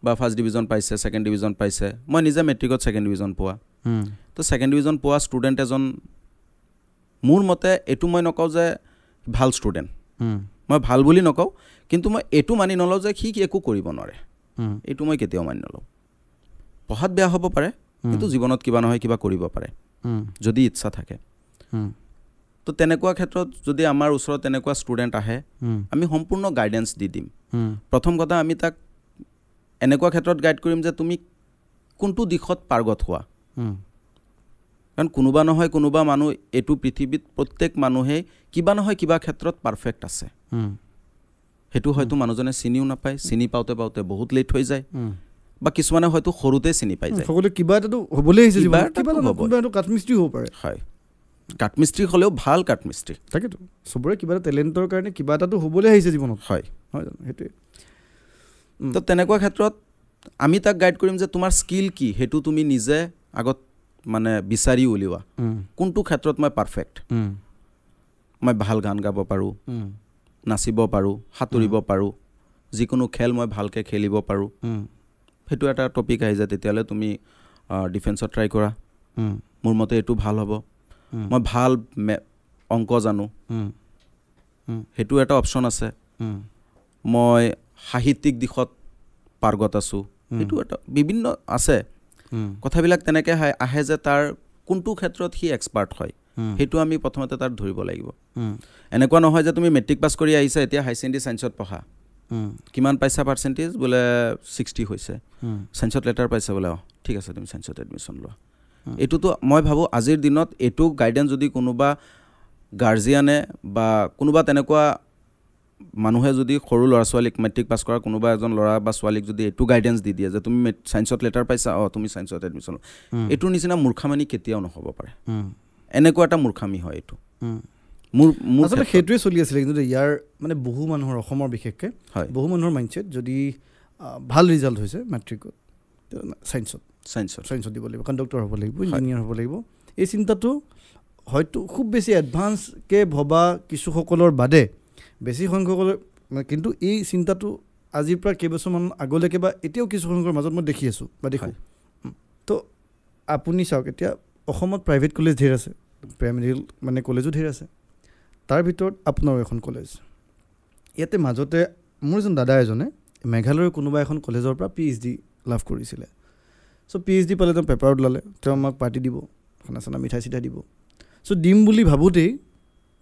বা ফাৰ্ষ্ট ডিভিজন পাইছে ছেকেণ্ড ডিভিজন পাইছে মই নিজে মেট্ৰিকত ছেকেণ্ড ডিভিজন পোৱা তো ছেকেণ্ড ডিভিজন পোৱা ষ্টুডেণ্ট এজন মোৰ মতে এইটো মই নকওঁ যে ভাল ষ্টুডেণ্ট মই ভাল বুলি নকওঁ কিন্তু মই এইটো মানি নলওঁ যে সি একো কৰিব নোৱাৰে এইটো মই কেতিয়াও মানি নলওঁ পঢ়াত বেয়া হ'ব পাৰে কিন্তু জীৱনত কিবা নহয় কিবা কৰিব পাৰে যদি ইচ্ছা থাকে তো তেনেকুৱা ক্ষেত্ৰত যদি আমাৰ ওচৰত তেনেকুৱা ষ্টুডেণ্ট আহে আমি সম্পূৰ্ণ গাইডেঞ্চ দি দিম প্ৰথম কথা আমি তাক এনেকুৱা ক্ষেত্ৰত গাইড কৰিম যে তুমি কোনটো দিশত পাৰ্গত হোৱা কাৰণ কোনোবা নহয় কোনোবা মানুহ এইটো পৃথিৱীত প্ৰত্যেক মানুহেই কিবা নহয় কিবা ক্ষেত্ৰত পাৰফেক্ট আছে সেইটো হয়তো মানুহজনে চিনিও নাপায় চিনি পাওঁতে পাওঁতে বহুত লেট হৈ যায় বা কিছুমানে হয়তো সৰুতে চিনি পাই যায় সকলোৱে কিবা এটাতো হ'বলৈ আহিছে কিবা এটা কাঠমিস্ত্ৰী হ'ব পাৰে হয় কাঠমিস্ত্ৰী হ'লেও ভাল কাঠমিস্ত্ৰী তাকেতো চবৰে কিবা এটা টেলেণ্টৰ কাৰণে কিবা এটাতো হ'বলৈ আহিছে জীৱনত হয় হয় জানো সেইটোৱে তো তেনেকুৱা ক্ষেত্ৰত আমি তাক গাইড কৰিম যে তোমাৰ স্কিল কি সেইটো তুমি নিজে আগত মানে বিচাৰি উলিওৱা কোনটো ক্ষেত্ৰত মই পাৰফেক্ট মই ভাল গান গাব পাৰোঁ নাচিব পাৰোঁ সাঁতুৰিব পাৰোঁ যিকোনো খেল মই ভালকৈ খেলিব পাৰোঁ সেইটো এটা টপিক আহি যায় তেতিয়াহ'লে তুমি ডিফেন্সত ট্ৰাই কৰা মোৰ মতে এইটো ভাল হ'ব মই ভাল অংক জানো সেইটো এটা অপশ্যন আছে মই সাহিত্যিক দিশত পাৰ্গত আছোঁ সেইটো এটা বিভিন্ন আছে কথাবিলাক তেনেকৈ আহে যে তাৰ কোনটো ক্ষেত্ৰত সি এক্সপাৰ্ট হয় সেইটো আমি প্ৰথমতে তাত ধৰিব লাগিব এনেকুৱা নহয় যে তুমি মেট্ৰিক পাছ কৰি আহিছা এতিয়া হাই ছেকেণ্ডেৰী ছায়েন্সত পঢ়া কিমান পাইছা পাৰ্চেণ্টেজ বোলে 60 হৈছে ছায়েন্সত লেটাৰ পাইছা বোলে ঠিক আছে তুমি ছায়েন্সত এডমিশ্যন লোৱা এইটোতো মই ভাবোঁ আজিৰ দিনত এইটো গাইডেঞ্চ যদি কোনোবা গাৰ্জিয়ানে বা কোনোবা তেনেকুৱা মানুহে যদি সৰু ল'ৰা ছোৱালীক মেট্ৰিক পাছ কৰা কোনোবা এজন ল'ৰা বা ছোৱালীক যদি এইটো গাইডেঞ্চ দি দিয়ে যে তুমি ছায়েন্সত লেটাৰ পাইছা তুমি ছায়েন্সত এডমিশ্যন লোৱা এইটোৰ নিচিনা মূৰ্খামানি কেতিয়াও নহ'ব পাৰে এনেকুৱা এটা মূৰ্খামি হয় এইটো মোৰ আচলতে সেইটোৱে চলি আছিলে কিন্তু ইয়াৰ মানে বহু মানুহৰ অসমৰ বিশেষকৈ বহু মানুহৰ মাইণ্ডছেট যদি ভাল ৰিজাল্ট হৈছে মেট্ৰিকত ছায়েন্সত দিব লাগিব কণ্ডাক্টৰ হ'ব লাগিব ইঞ্জিনিয়াৰ হ'ব লাগিব এই চিন্তাটো হয়তো খুব বেছি এডভান্সকৈ ভবা কিছুসকলৰ বাদে বেছি সংখ্যকৰ কিন্তু এই চিন্তাটো আজিৰ পৰা কেইবছৰমান আগলৈকে বা এতিয়াও কিছু সংখ্যকৰ মাজত মই দেখি আছোঁ বা দেখোঁ তো আপুনি চাওক এতিয়া অসমত প্ৰাইভেট কলেজ ধেৰ আছে প্ৰাইমেৰী মানে কলেজো ধেৰ আছে তাৰ ভিতৰত আপোনাৰো এখন কলেজ ইয়াতে মাজতে মোৰ এজন দাদা এজনে মেঘালয়ৰ কোনোবা এখন কলেজৰ পৰা PhD লাভ কৰিছিলে চ' PhD পালে তেওঁ পেপাৰত ওলালে তেওঁ আমাক পাৰ্টি দিব খানা চানা মিঠাই চিঠাই দিব চ' দিম বুলি ভাবোঁতেই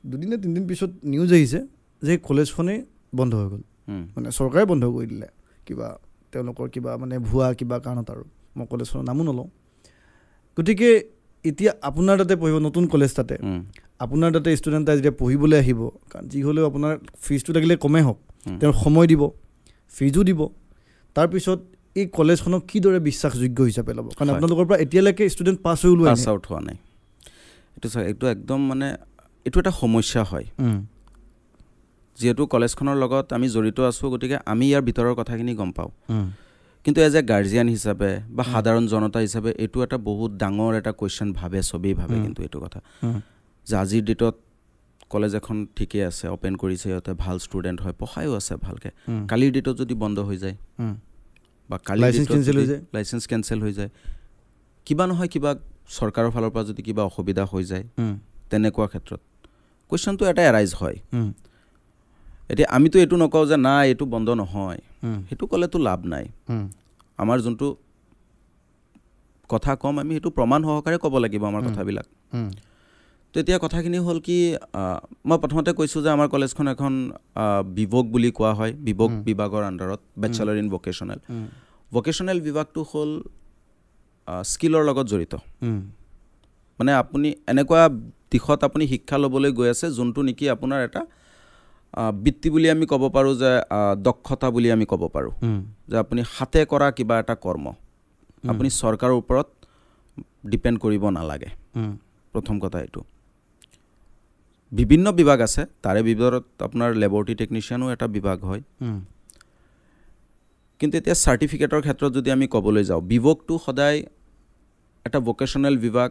দুদিন নে তিনিদিন পিছত নিউজ আহিছে যে কলেজখনেই বন্ধ হৈ গ'ল মানে চৰকাৰে বন্ধ কৰি দিলে কিবা তেওঁলোকৰ কিবা মানে ভুৱা কিবা কাৰণত আৰু মই কলেজখনৰ নামো নলওঁ গতিকে এতিয়া আপোনাৰ তাতে পঢ়িব নতুন কলেজ তাতে আপোনাৰ তাতে ষ্টুডেণ্ট এটা যেতিয়া পঢ়িবলৈ আহিব কাৰণ যি হ'লেও আপোনাৰ ফিজটো লাগিলে কমেই হওক তেওঁৰ সময় দিব, ফিজো দিব, তাৰপিছত এই কলেজখনক কিদৰে বিশ্বাসযোগ্য হিচাপে ল'ব? কাৰণ আপোনালোকৰ পৰা এতিয়ালৈকে ষ্টুডেণ্ট পাছ হৈ ওলোৱা পাছ আউট হোৱা নাই। এইটো একদম মানে এইটো এটা সমস্যা হয়। যিহেতু কলেজখনৰ লগত আমি জড়িত আছোঁ, গতিকে আমি ইয়াৰ ভিতৰৰ কথাখিনি গম পাওঁ। কিন্তু এজ এ গাৰ্জিয়ান হিচাপে বা সাধাৰণ জনতা হিচাপে এইটো এটা বহুত ডাঙৰ এটা কুৱেশ্যন ভাবে, চবেই ভাবে। কিন্তু এইটো কথা যে আজিৰ ডেটত কলেজ এখন ঠিকেই আছে, অ'পেন কৰিছে, সিহঁতে ভাল ষ্টুডেণ্ট হয়, পঢ়ায়ো আছে ভালকৈ, কালিৰ ডেটত যদি বন্ধ হৈ যায় বা কালিৰ লাইচেঞ্চ কেঞ্চেল হৈ যায়, কিবা নহয় কিবা চৰকাৰৰ ফালৰ পৰা যদি কিবা অসুবিধা হৈ যায়, তেনেকুৱা ক্ষেত্ৰত কুৱেশ্যনটো এটা এৰাইজ হয়। এতিয়া আমিতো এইটো নকওঁ যে নাই এইটো বন্ধ নহয়, সেইটো ক'লেতো লাভ নাই। আমাৰ যোনটো কথা ক'ম আমি সেইটো প্ৰমাণ সহকাৰে ক'ব লাগিব আমাৰ কথাবিলাক। তো এতিয়া কথাখিনি হ'ল কি, মই প্ৰথমতে কৈছোঁ যে আমাৰ কলেজখন এখন বিভোগ বুলি কোৱা হয়, বিভোগ বিভাগৰ আণ্ডাৰত, বেচেলৰ ইন ভকেশ্যনেল। ভকেশ্যনেল বিভাগটো হ'ল স্কিলৰ লগত জড়িত। মানে আপুনি এনেকুৱা দিশত আপুনি শিক্ষা ল'বলৈ গৈ আছে যোনটো নেকি আপোনাৰ এটা বৃত্তি বুলি আমি ক'ব পাৰোঁ, যে দক্ষতা বুলি আমি ক'ব পাৰোঁ, যে আপুনি হাতে কৰা কিবা এটা কৰ্ম, আপুনি চৰকাৰৰ ওপৰত ডিপেণ্ড কৰিব নালাগে। প্ৰথম কথা এইটো। বিভিন্ন বিভাগ আছে, তাৰে ভিতৰত আপোনাৰ লেবৰেটৰী টেকনিচিয়ানো এটা বিভাগ হয়। কিন্তু এতিয়া চাৰ্টিফিকেটৰ ক্ষেত্ৰত যদি আমি ক'বলৈ যাওঁ, বিভোগটো সদায় এটা ভকেশ্যনেল বিভাগ,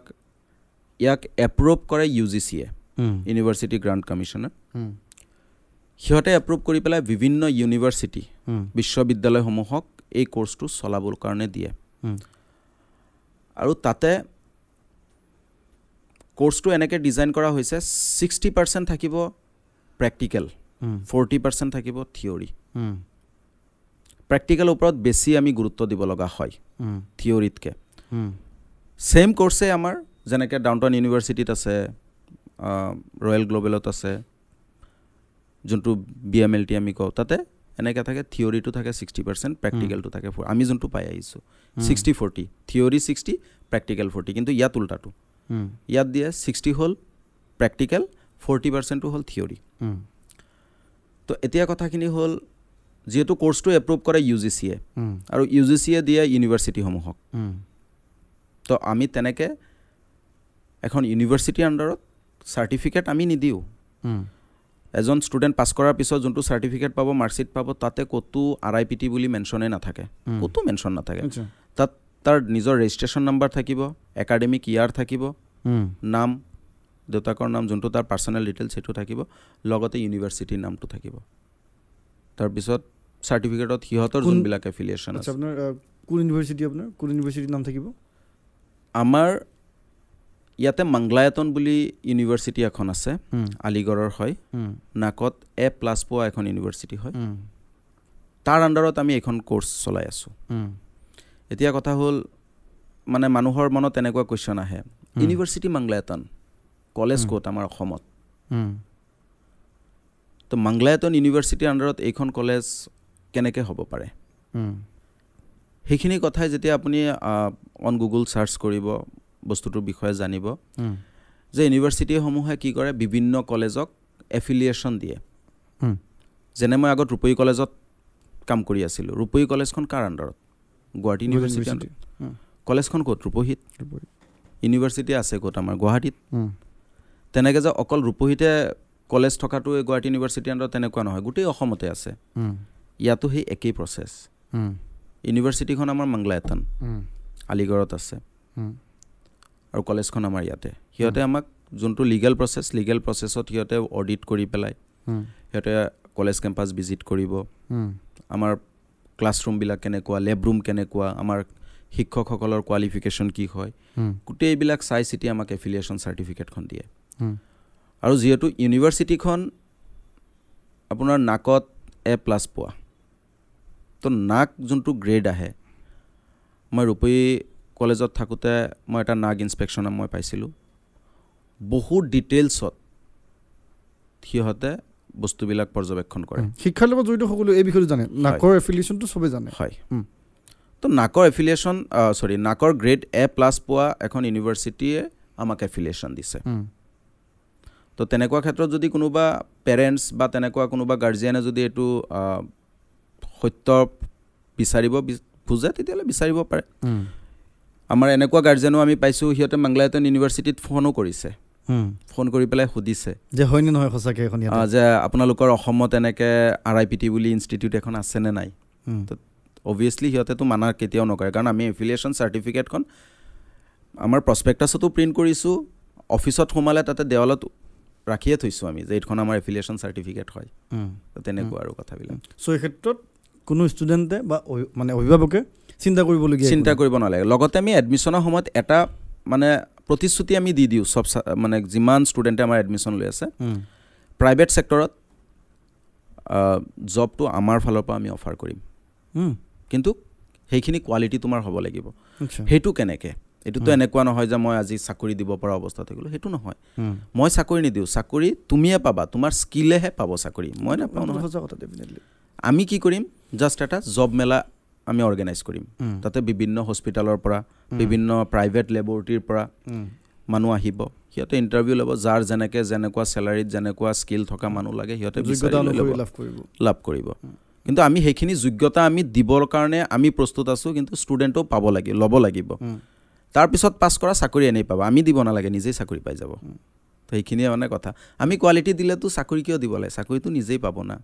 ইয়াক এপ্ৰুভ কৰে UGCয়ে, ইউনিভাৰ্চিটি গ্ৰাণ্ট কমিশ্যনে। সিহঁতে এপ্ৰুভ কৰি পেলাই বিভিন্ন ইউনিভাৰ্চিটি, বিশ্ববিদ্যালয়সমূহক এই কোৰ্চটো চলাবৰ কাৰণে দিয়ে। আৰু তাতে কোৰ্চটো এনেকৈ ডিজাইন কৰা হৈছে, 60% থাকিব প্ৰেক্টিকেল, 40% থাকিব থিয়ৰী। প্ৰেক্টিকেলৰ ওপৰত বেছি আমি গুৰুত্ব দিব লগা হয় থিয়ৰীতকৈ। ছেইম কোৰ্ছে আমাৰ যেনেকৈ ডাউনটাউন ইউনিভাৰ্চিটিত আছে, ৰয়েল গ্ল'বেলত আছে, যোনটো BMLT আমি কওঁ, তাতে এনেকৈ থাকে, থিয়ৰীটো থাকে 60%, প্ৰেক্টিকেলটো থাকে 40%। আমি যোনটো পাই আহিছোঁ 60-40, থিয়ৰী 60, প্ৰেক্টিকেল 40। কিন্তু ইয়াত উল্টাটো, ইয়াত দিয়ে 60 হ'ল প্ৰেক্টিকেল, 40%টো হ'ল থিয়ৰী। তো এতিয়া কথাখিনি হ'ল, যিহেতু কোৰ্চটো এপ্ৰুভ কৰে UGCয়ে, আৰু UGCয়ে দিয়ে ইউনিভাৰ্চিটিসমূহক, তো আমি তেনেকৈ এখন ইউনিভাৰ্চিটিৰ আণ্ডাৰত চাৰ্টিফিকেট আমি নিদিওঁ। এজন ষ্টুডেণ্ট পাছ কৰাৰ পিছত যোনটো চাৰ্টিফিকেট পাব, মাৰ্কশ্বিট পাব, তাতে ক'তো RIPT বুলি মেনশ্যনেই নাথাকে, ক'তো মেনশ্যন নাথাকে। তাত তাৰ নিজৰ ৰেজিষ্ট্ৰেশ্যন নাম্বাৰ থাকিব, একাডেমিক ইয়াৰ থাকিব, নাম, দেউতাকৰ নাম, যোনটো তাৰ পাৰ্চনেল ডিটেইলছ সেইটো থাকিব, লগতে ইউনিভাৰ্চিটিৰ নামটো থাকিব। তাৰপিছত চাৰ্টিফিকেটত সিহঁতৰ যোনবিলাক এফিলিয়েশ্যন আছে। আপোনাৰ কোন ইউনিভাৰ্চিটি, আপোনাৰ কোন ইউনিভাৰ্চিটিৰ নাম থাকিব? আমাৰ ইয়াতে মংগলায়তন বুলি ইউনিভাৰ্চিটি এখন আছে, আলিগড়ৰ হয়, নাকত A+ পোৱা এখন ইউনিভাৰ্চিটি হয়, তাৰ আণ্ডাৰত আমি এইখন কোৰ্চ চলাই আছোঁ। এতিয়া কথা হ'ল, মানে মানুহৰ মনত এনেকুৱা কুৱেশ্যন আহে, ইউনিভাৰ্চিটি মংগলায়তন, কলেজ ক'ত আমাৰ অসমত? তো মংগলায়তন ইউনিভাৰ্চিটিৰ আণ্ডাৰত এইখন কলেজ কেনেকৈ হ'ব পাৰে? সেইখিনি কথাই যেতিয়া আপুনি অন গুগল ছাৰ্চ কৰিব, বস্তুটোৰ বিষয়ে জানিব যে ইউনিভাৰ্চিটিসমূহে কি কৰে, বিভিন্ন কলেজক এফিলিয়েশ্যন দিয়ে। যেনে মই আগত ৰূপহী কলেজত কাম কৰি আছিলোঁ, ৰূপহী কলেজখন কাৰ আণ্ডাৰত? গুৱাহাটী ইউনিভাৰ্চিটি। কলেজখন ক'ত? ৰূপহীত। ইউনিভাৰ্চিটি আছে ক'ত? আমাৰ গুৱাহাটীত। তেনেকৈ যে অকল ৰূপহীতে কলেজ থকাটো গুৱাহাটী ইউনিভাৰ্চিটিৰ আণ্ডাৰত তেনেকুৱা নহয়, গোটেই অসমতে আছে। ইয়াতো সেই একেই প্ৰচেছ। ইউনিভাৰ্চিটিখন আমাৰ মংগলায়তন, আলিগড়ত আছে, আৰু কলেজখন আমাৰ ইয়াতে। সিহঁতে আমাক যোনটো লিগেল প্ৰচেছত সিহঁতে অডিট কৰি পেলাই, সিহঁতে কলেজ কেম্পাছ ভিজিট কৰিব, আমাৰ ক্লাছৰুমবিলাক কেনেকুৱা, লেবৰুম কেনেকুৱা, আমাৰ শিক্ষকসকলৰ কোৱালিফিকেশ্যন কি হয়, গোটেইবিলাক চাই চিতি আমাক এফিলিয়েশ্যন চাৰ্টিফিকেটখন দিয়ে। আৰু যিহেতু ইউনিভাৰ্চিটিখন আপোনাৰ নাকত A+ পোৱা, তো নাক যোনটো গ্ৰেড আহে, মই ৰূপহী কলেজত থাকোঁতে মই এটা নাক ইনস্পেকশ্যন মই পাইছিলোঁ, বহুত ডিটেইলছত সিহঁতে বস্তুবিলাক পৰ্যবেক্ষণ কৰে। শিক্ষাৰ লগত জড়িত সকলো এই বিষয়টো জানে, নাকৰ এফিলিয়েশ্যনটো চবেই জানে। হয়। তো নাকৰ এফিলিয়েশ্যন, নাকৰ গ্ৰেড A+ পোৱা এখন ইউনিভাৰ্চিটিয়ে আমাক এফিলিয়েশ্যন দিছে। তো তেনেকুৱা ক্ষেত্ৰত যদি কোনোবা পেৰেণ্টছ বা তেনেকুৱা কোনোবা গাৰ্জিয়ানে যদি এইটো সত্য বিচাৰিব খোজে তেতিয়াহ'লে বিচাৰিব পাৰে আমাৰ এনেকুৱা গাৰ্জেনো আমি পাইছোঁ সিহঁতে মাংলায়তন ইউনিভাৰ্চিটিত ফোনো কৰিছে ফোন কৰি পেলাই সুধিছে যে হয়নে নহয় সঁচাকৈ এখন যে আপোনালোকৰ অসমত এনেকৈ RIPT বুলি ইনষ্টিটিউট এখন আছেনে নাই তো অবভিয়াছলি সিহঁতেতো মানা কেতিয়াও নকৰে কাৰণ আমি এফিলিয়েশ্যন চাৰ্টিফিকেটখন আমাৰ প্ৰস্পেক্টাছতো প্ৰিণ্ট কৰিছোঁ অফিচত সোমালে তাতে দেৱালত ৰাখিয়ে থৈছোঁ আমি যে এইখন আমাৰ এফিলিয়েশ্যন চাৰ্টিফিকেট হয় তো তেনেকুৱা আৰু কথাবিলাক চ' এই ক্ষেত্ৰত কোনো ষ্টুডেণ্টে বা মানে অভিভাৱকে চিন্তা কৰিব নালাগে লগতে আমি এডমিশ্যনৰ সময়ত এটা মানে প্ৰতিশ্ৰুতি আমি দি দিওঁ চব মানে যিমান ষ্টুডেণ্টে আমাৰ এডমিশ্যন লৈ আছে প্ৰাইভেট ছেক্টৰত জবটো আমাৰ ফালৰ পৰা আমি অফাৰ কৰিম কিন্তু সেইখিনি কোৱালিটি তোমাৰ হ'ব লাগিব সেইটো কেনেকৈ এইটোতো এনেকুৱা নহয় যে মই আজি চাকৰি দিব পৰা অৱস্থা থাকিলোঁ সেইটো নহয় মই চাকৰি নিদিওঁ চাকৰি তুমিয়ে পাবা তোমাৰ স্কিলেহে পাব চাকৰি মই নাপাওঁ নহয় আমি কি কৰিম জাষ্ট এটা জব মেলা আমি অৰ্গেনাইজ কৰিম তাতে বিভিন্ন হস্পিটেলৰ পৰা বিভিন্ন প্ৰাইভেট লেবৰেটৰীৰ পৰা মানুহ আহিব সিহঁতে ইণ্টাৰভিউ ল'ব যাৰ যেনেকুৱা চেলাৰীত যেনেকুৱা স্কিল থকা মানুহ লাগে সিহঁতে লাভ কৰিব কিন্তু আমি সেইখিনি যোগ্যতা আমি দিবৰ কাৰণে আমি প্ৰস্তুত আছোঁ কিন্তু ষ্টুডেণ্টেও পাব লাগিব ল'ব লাগিব তাৰপিছত পাছ কৰা চাকৰি এনেই পাব আমি দিব নালাগে নিজেই চাকৰি পাই যাব তো সেইখিনিয়ে মানে কথা আমি কোৱালিটি দিলেতো চাকৰি কিয় দিব লাগে চাকৰিটো নিজেই পাব না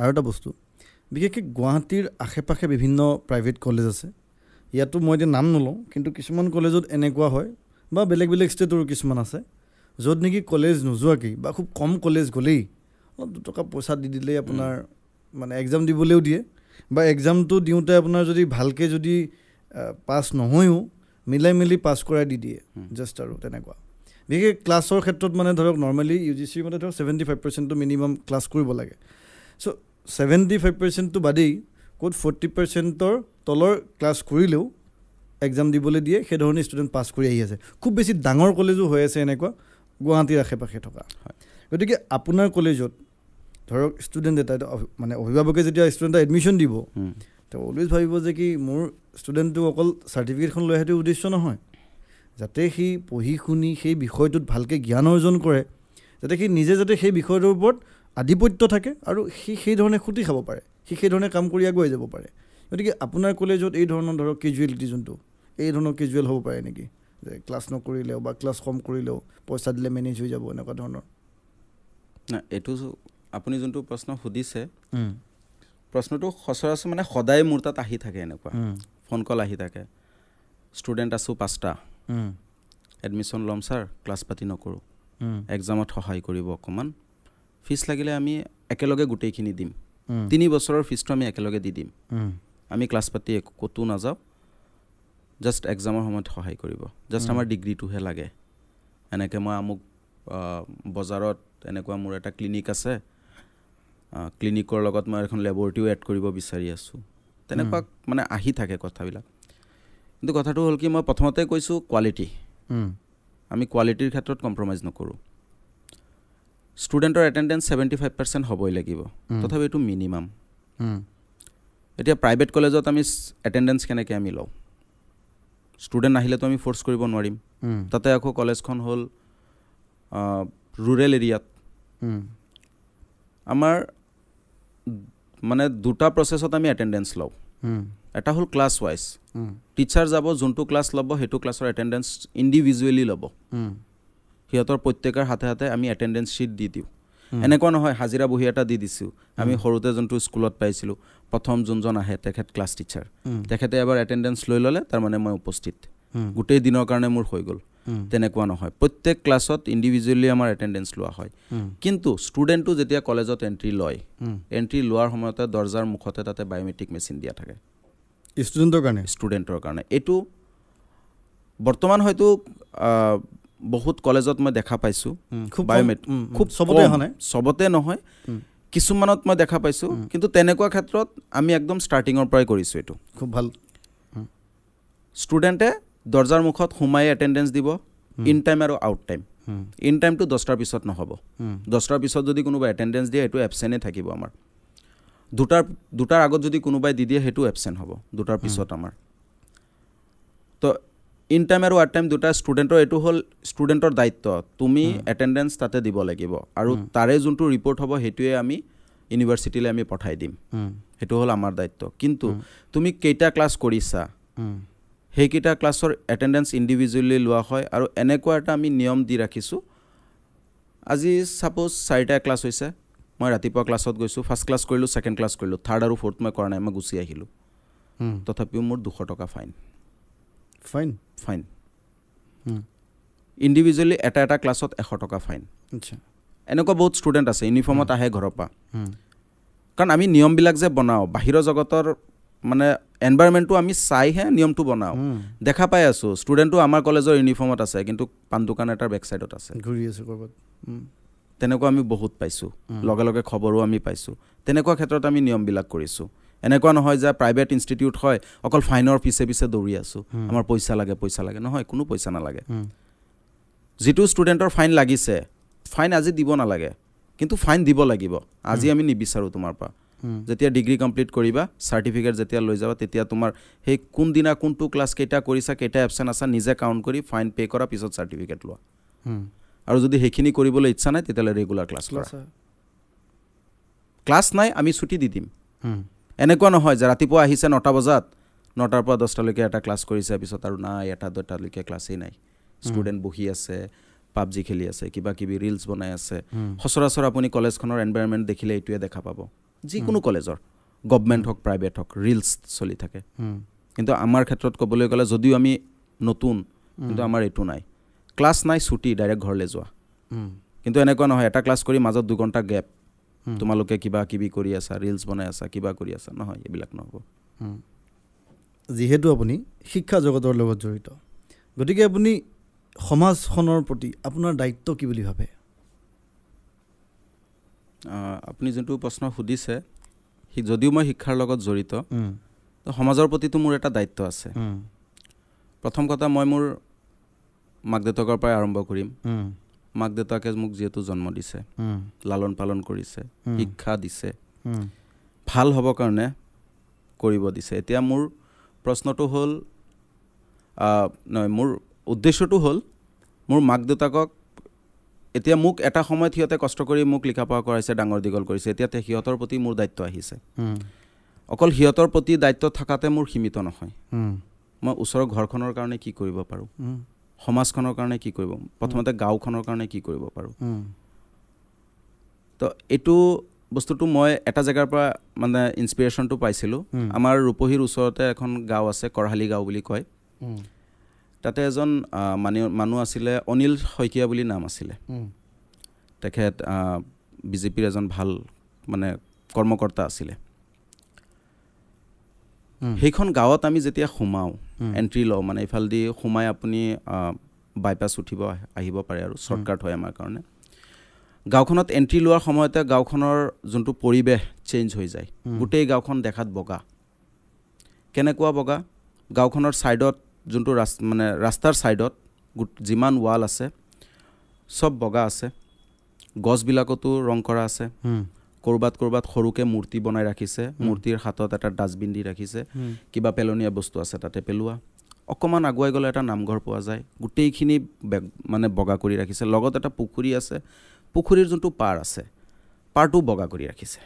আৰু এটা বস্তু বিশেষকৈ গুৱাহাটীৰ আশে পাশে বিভিন্ন প্ৰাইভেট কলেজ আছে ইয়াতো মই এতিয়া নাম নলওঁ কিন্তু কিছুমান কলেজত এনেকুৱা হয় বা বেলেগ ষ্টেটৰো কিছুমান আছে য'ত নেকি কলেজ নোযোৱাকেই বা খুব কম কলেজ গ'লেই অলপ 2 টকা পইচা দি দিলেই আপোনাৰ মানে এক্সাম দিবলৈও দিয়ে বা এক্সামটো দিওঁতে আপোনাৰ যদি ভালকৈ যদি পাছ নহয়ও মিলাই মেলি পাছ কৰাই দি দিয়ে জাষ্ট আৰু তেনেকুৱা বিশেষকৈ ক্লাছৰ ক্ষেত্ৰত মানে ধৰক নৰ্মেলি UGCৰ মতে ধৰক 75%টো মিনিমাম ক্লাছ কৰিব লাগে চ' 75%টো বাদেই ক'ত 40%ৰ তলৰ ক্লাছ কৰিলেও এক্সাম দিবলৈ দিয়ে সেইধৰণে ষ্টুডেণ্ট পাছ কৰি আহি আছে খুব বেছি ডাঙৰ কলেজো হৈ আছে এনেকুৱা গুৱাহাটীৰ আশে পাশে থকা গতিকে আপোনাৰ কলেজত ধৰক ষ্টুডেণ্ট এটা মানে অভিভাৱকে যেতিয়া ষ্টুডেণ্ট এডমিশ্যন দিব তেওঁ অলৱেজ ভাবিব যে কি মোৰ ষ্টুডেণ্টটো অকল চাৰ্টিফিকেটখন লৈ অহাটো উদ্দেশ্য নহয় যাতে সি পঢ়ি শুনি সেই বিষয়টোত ভালকৈ জ্ঞান অৰ্জন কৰে যাতে সি নিজে যাতে সেই বিষয়টোৰ ওপৰত আধিপত্য থাকে আৰু সি সেই ধৰণে খুটি খাব পাৰে সি সেই ধৰণে কাম কৰি আগুৱাই যাব পাৰে গতিকে আপোনাৰ কলেজত এই ধৰণৰ ধৰক কেজুৱেলিটি যোনটো এই ধৰণৰ কেজুৱেল হ'ব পাৰে নেকি যে ক্লাছ নকৰিলেও বা ক্লাছ কম কৰিলেও পইচা দিলে মেনেজ হৈ যাব এনেকুৱা ধৰণৰ না এইটো আপুনি যোনটো প্ৰশ্ন সুধিছে প্ৰশ্নটো সচৰাচৰ মানে সদায় মোৰ তাত আহি থাকে এনেকুৱা ফোন কল আহি থাকে ষ্টুডেণ্ট আছোঁ 5টা এডমিশ্যন ল'ম ছাৰ ক্লাছ পাতি নকৰোঁ এক্সামত সহায় কৰিব অকণমান ফিজ লাগিলে আমি একেলগে গোটেইখিনি দিম 3 বছৰৰ ফিজটো আমি একেলগে দি দিম আমি ক্লাছ পাতি ক'তো নাযাওঁ জাষ্ট এক্সামৰ সময়ত সহায় কৰিব জাষ্ট আমাৰ ডিগ্ৰীটোহে লাগে এনেকৈ মই আমুক বজাৰত এনেকুৱা মোৰ এটা ক্লিনিক আছে ক্লিনিকৰ লগত মই এখন লেবৰেটৰীও এড কৰিব বিচাৰি আছোঁ তেনেকুৱা মানে আহি থাকে কথাবিলাক কিন্তু কথাটো হ'ল কি মই প্ৰথমতে কৈছোঁ কোৱালিটি আমি কোৱালিটিৰ ক্ষেত্ৰত কম্প্ৰমাইজ নকৰোঁ ষ্টুডেণ্টৰ এটেণ্ডেঞ্চ 75% হ'বই লাগিব তথাপি এইটো মিনিমাম এতিয়া প্ৰাইভেট কলেজত আমি এটেণ্ডেঞ্চ কেনেকৈ আমি লওঁ ষ্টুডেণ্ট আহিলেতো আমি ফ'ৰ্চ কৰিব নোৱাৰিম তাতে আকৌ কলেজখন হ'ল ৰুৰেল এৰিয়াত আমাৰ মানে 2টা প্ৰচেছত আমি এটেণ্ডেঞ্চ লওঁ এটা হ'ল ক্লাছ ৱাইজ টিচাৰ যাব যোনটো ক্লাছ ল'ব সেইটো ক্লাছৰ এটেণ্ডেঞ্চ ইণ্ডিভিজুৱেলি ল'ব সিহঁতৰ প্ৰত্যেকৰ হাতে হাতে আমি এটেণ্ডেঞ্চ শ্বীট দি দিওঁ এনেকুৱা নহয় হাজিৰা বহী এটা দি দিছোঁ আমি সৰুতে যোনটো স্কুলত পাইছিলোঁ প্ৰথম যোনজন আহে তেখেত ক্লাছ টিচাৰ তেখেতে এবাৰ এটেণ্ডেঞ্চ লৈ ল'লে তাৰমানে মই উপস্থিত গোটেই দিনৰ কাৰণে মোৰ হৈ গ'ল তেনেকুৱা নহয় প্ৰত্যেক ক্লাছত ইণ্ডিভিজুৱেলি আমাৰ এটেণ্ডেঞ্চ লোৱা হয় কিন্তু ষ্টুডেণ্টটো যেতিয়া কলেজত এণ্ট্ৰি লয় এণ্ট্ৰি লোৱাৰ সময়তে দৰ্জাৰ মুখতে তাতে বায়'মেট্ৰিক মেচিন দিয়া থাকে ষ্টুডেণ্টৰ কাৰণে এইটো বৰ্তমান হয়তো বহুত কলেজত মই দেখা পাইছোঁ খুব চবতে নহয় কিছুমানত মই দেখা পাইছোঁ কিন্তু তেনেকুৱা ক্ষেত্ৰত আমি একদম ষ্টাৰ্টিঙৰ পৰাই কৰিছোঁ এইটো খুব ভাল ষ্টুডেণ্টে দৰ্জাৰ মুখত সোমাই এটেণ্ডেঞ্চ দিব ইন টাইম আৰু আউট টাইম ইন টাইমটো 10টাৰ পিছত নহ'ব 10টাৰ পিছত যদি কোনোবাই এটেণ্ডেঞ্চ দিয়ে এইটো এবচেণ্টেই থাকিব আমাৰ 2টাৰ আগত যদি কোনোবাই দি দিয়ে সেইটো এবচেণ্ট হ'ব 2টাৰ পিছত আমাৰ তো ইন টাইম আৰু আউট টাইম দুটা ষ্টুডেণ্টৰ এইটো হ'ল ষ্টুডেণ্টৰ দায়িত্ব তুমি এটেণ্ডেঞ্চ তাতে দিব লাগিব আৰু তাৰে যোনটো ৰিপৰ্ট হ'ব সেইটোৱে আমি ইউনিভাৰ্চিটিলৈ আমি পঠাই দিম সেইটো হ'ল আমাৰ দায়িত্ব কিন্তু তুমি কেইটা ক্লাছ কৰিছা সেইকেইটা ক্লাছৰ এটেণ্ডেঞ্চ ইণ্ডিভিজুৱেলি লোৱা হয় আৰু এনেকুৱা এটা আমি নিয়ম দি ৰাখিছোঁ আজি ছাপ'জ 4টা ক্লাছ হৈছে মই ৰাতিপুৱা ক্লাছত গৈছোঁ ফাৰ্ষ্ট ক্লাছ কৰিলোঁ ছেকেণ্ড ক্লাছ কৰিলোঁ থাৰ্ড আৰু ফ'ৰ্থ মই কৰা নাই মই গুচি আহিলোঁ তথাপিও মোৰ 200 টকা ফাইন ইণ্ডিভিজুৱেলি এটা ক্লাছত 100 টকা ফাইন এনেকুৱা বহুত ষ্টুডেণ্ট আছে ইউনিফৰ্মত আহে ঘৰৰ পৰা কাৰণ আমি নিয়মবিলাক যে বনাওঁ বাহিৰৰ জগতৰ মানে এনভাইৰনমেণ্টটো আমি চাইহে নিয়মটো বনাওঁ দেখা পাই আছোঁ ষ্টুডেণ্টটো আমাৰ কলেজৰ ইউনিফৰ্মত আছে কিন্তু পাণ দোকান এটাৰ বেক চাইডত আছে ঘূৰি আছে ক'ৰবাত তেনেকুৱা আমি বহুত পাইছোঁ লগে লগে খবৰো আমি পাইছোঁ তেনেকুৱা ক্ষেত্ৰত আমি নিয়মবিলাক কৰিছোঁ এনেকুৱা নহয় যে প্ৰাইভেট ইনষ্টিটিউট হয় অকল ফাইনৰ পিছে পিছে দৌৰি আছোঁ আমাৰ পইচা লাগে নহয় কোনো পইচা নালাগে যিটো ষ্টুডেণ্টৰ ফাইন লাগিছে ফাইন আজি দিব নালাগে কিন্তু ফাইন দিব লাগিব আজি আমি নিবিচাৰোঁ তোমাৰ পৰা যেতিয়া ডিগ্ৰী কমপ্লিট কৰিবা চাৰ্টিফিকেট যেতিয়া লৈ যাবা তেতিয়া তোমাৰ সেই কোনদিনা কোনটো ক্লাছ কেইটা কৰিছা কেইটা এবচেণ্ট আছা নিজে কাউণ্ট কৰি ফাইন পে' কৰা পিছত চাৰ্টিফিকেট লোৱা আৰু যদি সেইখিনি কৰিবলৈ ইচ্ছা নাই তেতিয়াহ'লে ৰেগুলাৰ ক্লাছ কৰা ক্লাছ নাই আমি ছুটি দি দিম এনেকুৱা নহয় যে ৰাতিপুৱা আহিছে 9টা বজাত 9টাৰ পৰা 10টালৈকে এটা ক্লাছ কৰিছে পিছত আৰু নাই 1-2টালৈকে ক্লাছেই নাই ষ্টুডেণ্ট বহি আছে পাবজি খেলি আছে কিবা কিবি ৰিলছ বনাই আছে সচৰাচৰ আপুনি কলেজখনৰ এনভাইৰনমেণ্ট দেখিলে এইটোৱে দেখা পাব যিকোনো কলেজৰ গভমেণ্ট হওক প্ৰাইভেট হওক ৰিলছ চলি থাকে কিন্তু আমাৰ ক্ষেত্ৰত ক'বলৈ গ'লে যদিও আমি নতুন কিন্তু আমাৰ এইটো নাই ক্লাছ নাই ছুটি ডাইৰেক্ট ঘৰলৈ যোৱা কিন্তু এনেকুৱা নহয় এটা ক্লাছ কৰি মাজত 2 ঘণ্টা গেপ তোমালোকে কিবা কিবি কৰি আছা ৰিলছ বনাই আছা কিবা কৰি আছা নহয় এইবিলাক নহ'ব যিহেতু আপুনি শিক্ষা জগতৰ লগত জড়িত গতিকে আপুনি সমাজখনৰ প্ৰতি আপোনাৰ দায়িত্ব কি বুলি ভাবে আপুনি যোনটো প্ৰশ্ন সুধিছে যদিও মই শিক্ষাৰ লগত জড়িত তো সমাজৰ প্ৰতিতো মোৰ এটা দায়িত্ব আছে প্ৰথম কথা মই মোৰ মাক দেউতাকৰ পৰাই আৰম্ভ কৰিম মাক দেউতাকে মোক যিহেতু জন্ম দিছে লালন পালন কৰিছে শিক্ষা দিছে ভাল হ'ব কাৰণে কৰিব দিছে এতিয়া মোৰ প্ৰশ্নটো হ'ল নহয় মোৰ উদ্দেশ্যটো হ'ল মোৰ মাক দেউতাকক এতিয়া মোক এটা সময়ত সিহঁতে কষ্ট কৰি মোক লিখা পঢ়া কৰাইছে ডাঙৰ দীঘল কৰিছে এতিয়া সিহঁতৰ প্ৰতি মোৰ দায়িত্ব আহিছে অকল সিহঁতৰ প্ৰতি দায়িত্ব থকাতে মোৰ সীমিত নহয় মই ওচৰৰ ঘৰখনৰ কাৰণে কি কৰিব পাৰোঁ সমাজখনৰ কাৰণে কি কৰিব প্ৰথমতে গাঁওখনৰ কাৰণে কি কৰিব পাৰোঁ তো এইটো বস্তুটো মই এটা জেগাৰ পৰা মানে ইনস্পিৰেশ্যনটো পাইছিলোঁ আমাৰ ৰূপহীৰ ওচৰতে এখন গাঁও আছে কৰহালি গাঁও বুলি কয় তাতে এজন মানুহ আছিলে অনিল শইকীয়া বুলি নাম আছিলে তেখেত বিজেপিৰ এজন ভাল মানে কৰ্মকৰ্তা আছিলে সেইখন গাঁৱত আমি যেতিয়া সোমাওঁ এণ্ট্ৰি লওঁ মানে ইফালেদি সোমাই আপুনি বাইপাছ উঠিব আহিব পাৰে আৰু শ্বৰ্টকাট হয় আমাৰ কাৰণে গাঁওখনত এণ্ট্ৰি লোৱাৰ সময়তে গাঁওখনৰ যোনটো পৰিৱেশ চেঞ্জ হৈ যায় গোটেই গাঁওখন দেখাত বগা কেনেকুৱা বগা গাঁওখনৰ ছাইডত যোনটো মানে ৰাস্তাৰ ছাইডত যিমান ৱাল আছে চব বগা আছে গছবিলাকতো ৰং কৰা আছে ক'ৰবাত সৰুকৈ মূৰ্তি বনাই ৰাখিছে মূৰ্তিৰ হাতত এটা ডাষ্টবিন দি ৰাখিছে কিবা পেলনীয়া বস্তু আছে তাতে পেলোৱা অকণমান আগুৱাই গ'লে এটা নামঘৰ পোৱা যায় গোটেইখিনি মানে বগা কৰি ৰাখিছে লগত এটা পুখুৰী আছে পুখুৰীৰ যোনটো পাৰ আছে পাৰটো বগা কৰি ৰাখিছে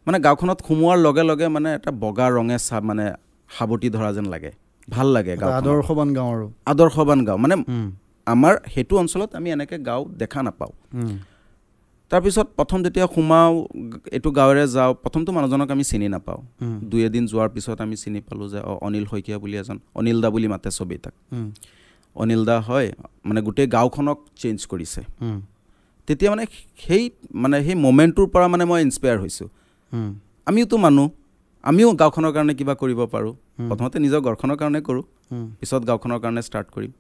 মানে গাঁওখনত সোমোৱাৰ লগে লগে মানে এটা বগা ৰঙে মানে সাৱটি ধৰা যেন লাগে ভাল লাগে আদৰ্শবান গাঁও আৰু আদৰ্শবান গাঁও মানে আমাৰ সেইটো অঞ্চলত আমি এনেকৈ গাঁও দেখা নাপাওঁ তাৰপিছত প্ৰথম যেতিয়া সোমাওঁ এইটো গাঁৱেৰে যাওঁ প্ৰথমটো মানুহজনক আমি চিনি নাপাওঁ 2 এদিন যোৱাৰ পিছত আমি চিনি পালোঁ যে অনিল শইকীয়া বুলি এজন অনিল দা বুলি মাতে চবেই তাক অনিল দা হয় মানে গোটেই গাঁওখনক চেঞ্জ কৰিছে তেতিয়া মানে সেই মমেণ্টটোৰ পৰা মানে মই ইনস্পায়াৰ হৈছোঁ আমিওতো মানুহ আমিও গাঁওখনৰ কাৰণে কিবা কৰিব পাৰোঁ প্ৰথমতে নিজৰ ঘৰখনৰ কাৰণে কৰোঁ পিছত গাঁওখনৰ কাৰণে ষ্টাৰ্ট কৰিম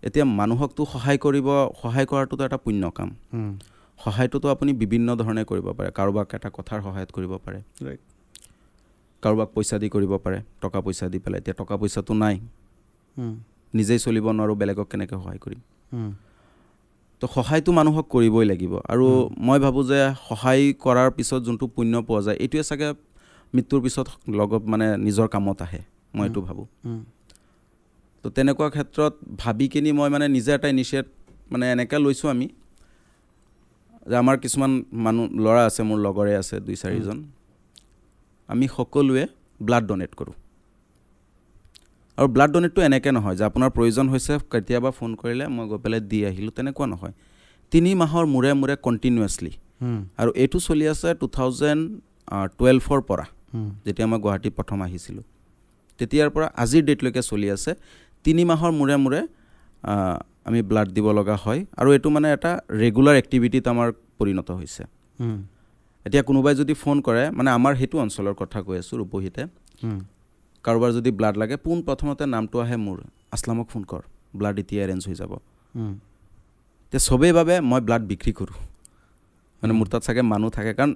এতিয়া মানুহকতো সহায় কৰাটোতো এটা পুণ্য কাম সহায়টোতো আপুনি বিভিন্ন ধৰণে কৰিব পাৰে কাৰোবাক এটা কথাৰ সহায়ত কৰিব পাৰে কাৰোবাক পইচা দি কৰিব পাৰে টকা পইচা দি পেলাই এতিয়া টকা পইচাটো নাই নিজেই চলিব নোৱাৰোঁ বেলেগক কেনেকৈ সহায় কৰিম তো সহায়টো মানুহক কৰিবই লাগিব আৰু মই ভাবোঁ যে সহায় কৰাৰ পিছত যোনটো পুণ্য পোৱা যায় এইটোৱে চাগে মৃত্যুৰ পিছত লগত মানে নিজৰ কামত আহে মই এইটো ভাবোঁ তো তেনেকুৱা ক্ষেত্ৰত ভাবি কিনি মই মানে নিজে এটা ইনিচিয়েট মানে এনেকৈ লৈছোঁ আমি যে আমাৰ কিছুমান মানুহ ল'ৰা আছে, মোৰ লগৰে আছে 2-4জন, আমি সকলোৱে ব্লাড ডনেট কৰোঁ। আৰু ব্লাড ডনেটটো এনেকৈ নহয় যে আপোনাৰ প্ৰয়োজন হৈছে কেতিয়াবা ফোন কৰিলে মই গৈ পেলাই দি আহিলোঁ, তেনেকুৱা নহয়। 3 মাহৰ মূৰে মূৰে কণ্টিনিউৱাছলি, আৰু এইটো চলি আছে 2012ৰ পৰা, যেতিয়া মই গুৱাহাটী প্ৰথম আহিছিলোঁ তেতিয়াৰ পৰা আজিৰ ডেটলৈকে চলি আছে। 3 মাহৰ মূৰে মূৰে আমি ব্লাড দিব লগা হয়, আৰু এইটো মানে এটা ৰেগুলাৰ এক্টিভিটিত আমাৰ পৰিণত হৈছে। এতিয়া কোনোবাই যদি ফোন কৰে, মানে আমাৰ সেইটো অঞ্চলৰ কথা কৈ আছোঁ, ৰূপহীতে কাৰোবাৰ যদি ব্লাড লাগে, প্ৰথমতে নামটো আহে মোৰ, আছলামক ফোন কৰ, ব্লাড এতিয়া এৰেঞ্জ হৈ যাব। এতিয়া চবেই ভাবে মই ব্লাড বিক্ৰী কৰোঁ, মানে মোৰ তাত চাগে মানুহ থাকে, কাৰণ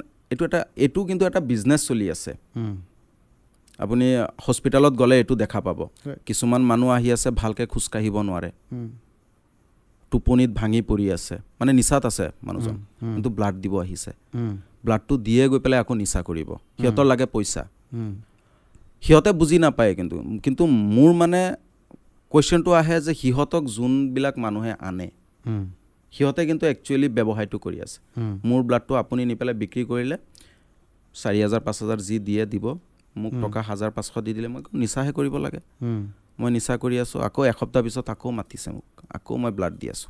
এইটো কিন্তু এটা বিজনেছ চলি আছে। আপুনি হস্পিটেলত গ'লে এইটো দেখা পাব, কিছুমান মানুহ আহি আছে ভালকৈ খোজকাঢ়িব নোৱাৰে, টোপনিত ভাঙি পৰি আছে, মানে নিচাত আছে মানুহজন, কিন্তু ব্লাড দিব আহিছে। ব্লাডটো দিয়ে গৈ পেলাই আকৌ নিচা কৰিব, সিহঁতৰ লাগে পইচা, সিহঁতে বুজি নাপায়। কিন্তু মোৰ মানে কুৱেশ্যনটো আহে যে সিহঁতক যোনবিলাক মানুহে আনে সিহঁতে কিন্তু একচুৱেলি ব্যৱসায়টো কৰি আছে। মোৰ ব্লাডটো আপুনি নি পেলাই বিক্ৰী কৰিলে 4,000-5,000 যি দিয়ে দিব, মোক টকা 1,500 দি দিলে মই নিচাহে কৰিব লাগে, মই নিচা কৰি আছোঁ। আকৌ এসপ্তাহ পিছত আকৌ মাতিছে মোক, আকৌ মই ব্লাড দি আছোঁ,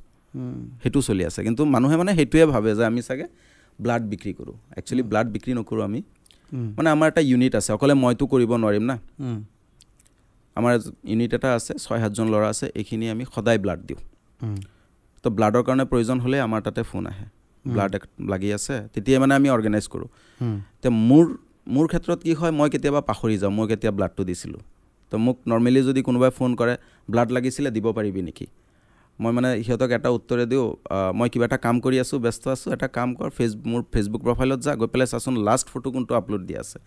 সেইটো চলি আছে। কিন্তু মানুহে মানে সেইটোৱে ভাবে যে আমি চাগে ব্লাড বিক্ৰী কৰোঁ। একচুৱেলি ব্লাড বিক্ৰী নকৰোঁ আমি, মানে আমাৰ এটা ইউনিট আছে, অকলে মইতো কৰিব নোৱাৰিম না। আমাৰ ইউনিট এটা আছে, 6-7জন ল'ৰা আছে, এইখিনি আমি সদায় ব্লাড দিওঁ। তো ব্লাডৰ কাৰণে প্ৰয়োজন হ'লে আমাৰ তাতে ফোন আহে, ব্লাড লাগি আছে, তেতিয়াই মানে আমি অৰ্গেনাইজ কৰোঁ। তো মোৰ ক্ষেত্ৰত কি হয়, মই কেতিয়াবা পাহৰি যাওঁ মই কেতিয়া ব্লাডটো দিছিলোঁ। তো মোক নৰ্মেলি যদি কোনোবাই ফোন কৰে ব্লাড লাগিছিলে দিব পাৰিবি নেকি, মই মানে সিহঁতক এটা উত্তৰে দিওঁ, মই কিবা এটা কাম কৰি আছোঁ, ব্যস্ত আছোঁ, এটা কাম কৰ, মোৰ ফেচবুক প্ৰফাইলত যা, গৈ পেলাই চাচোন লাষ্ট ফটো কোনটো আপলোড দিয়া আছে,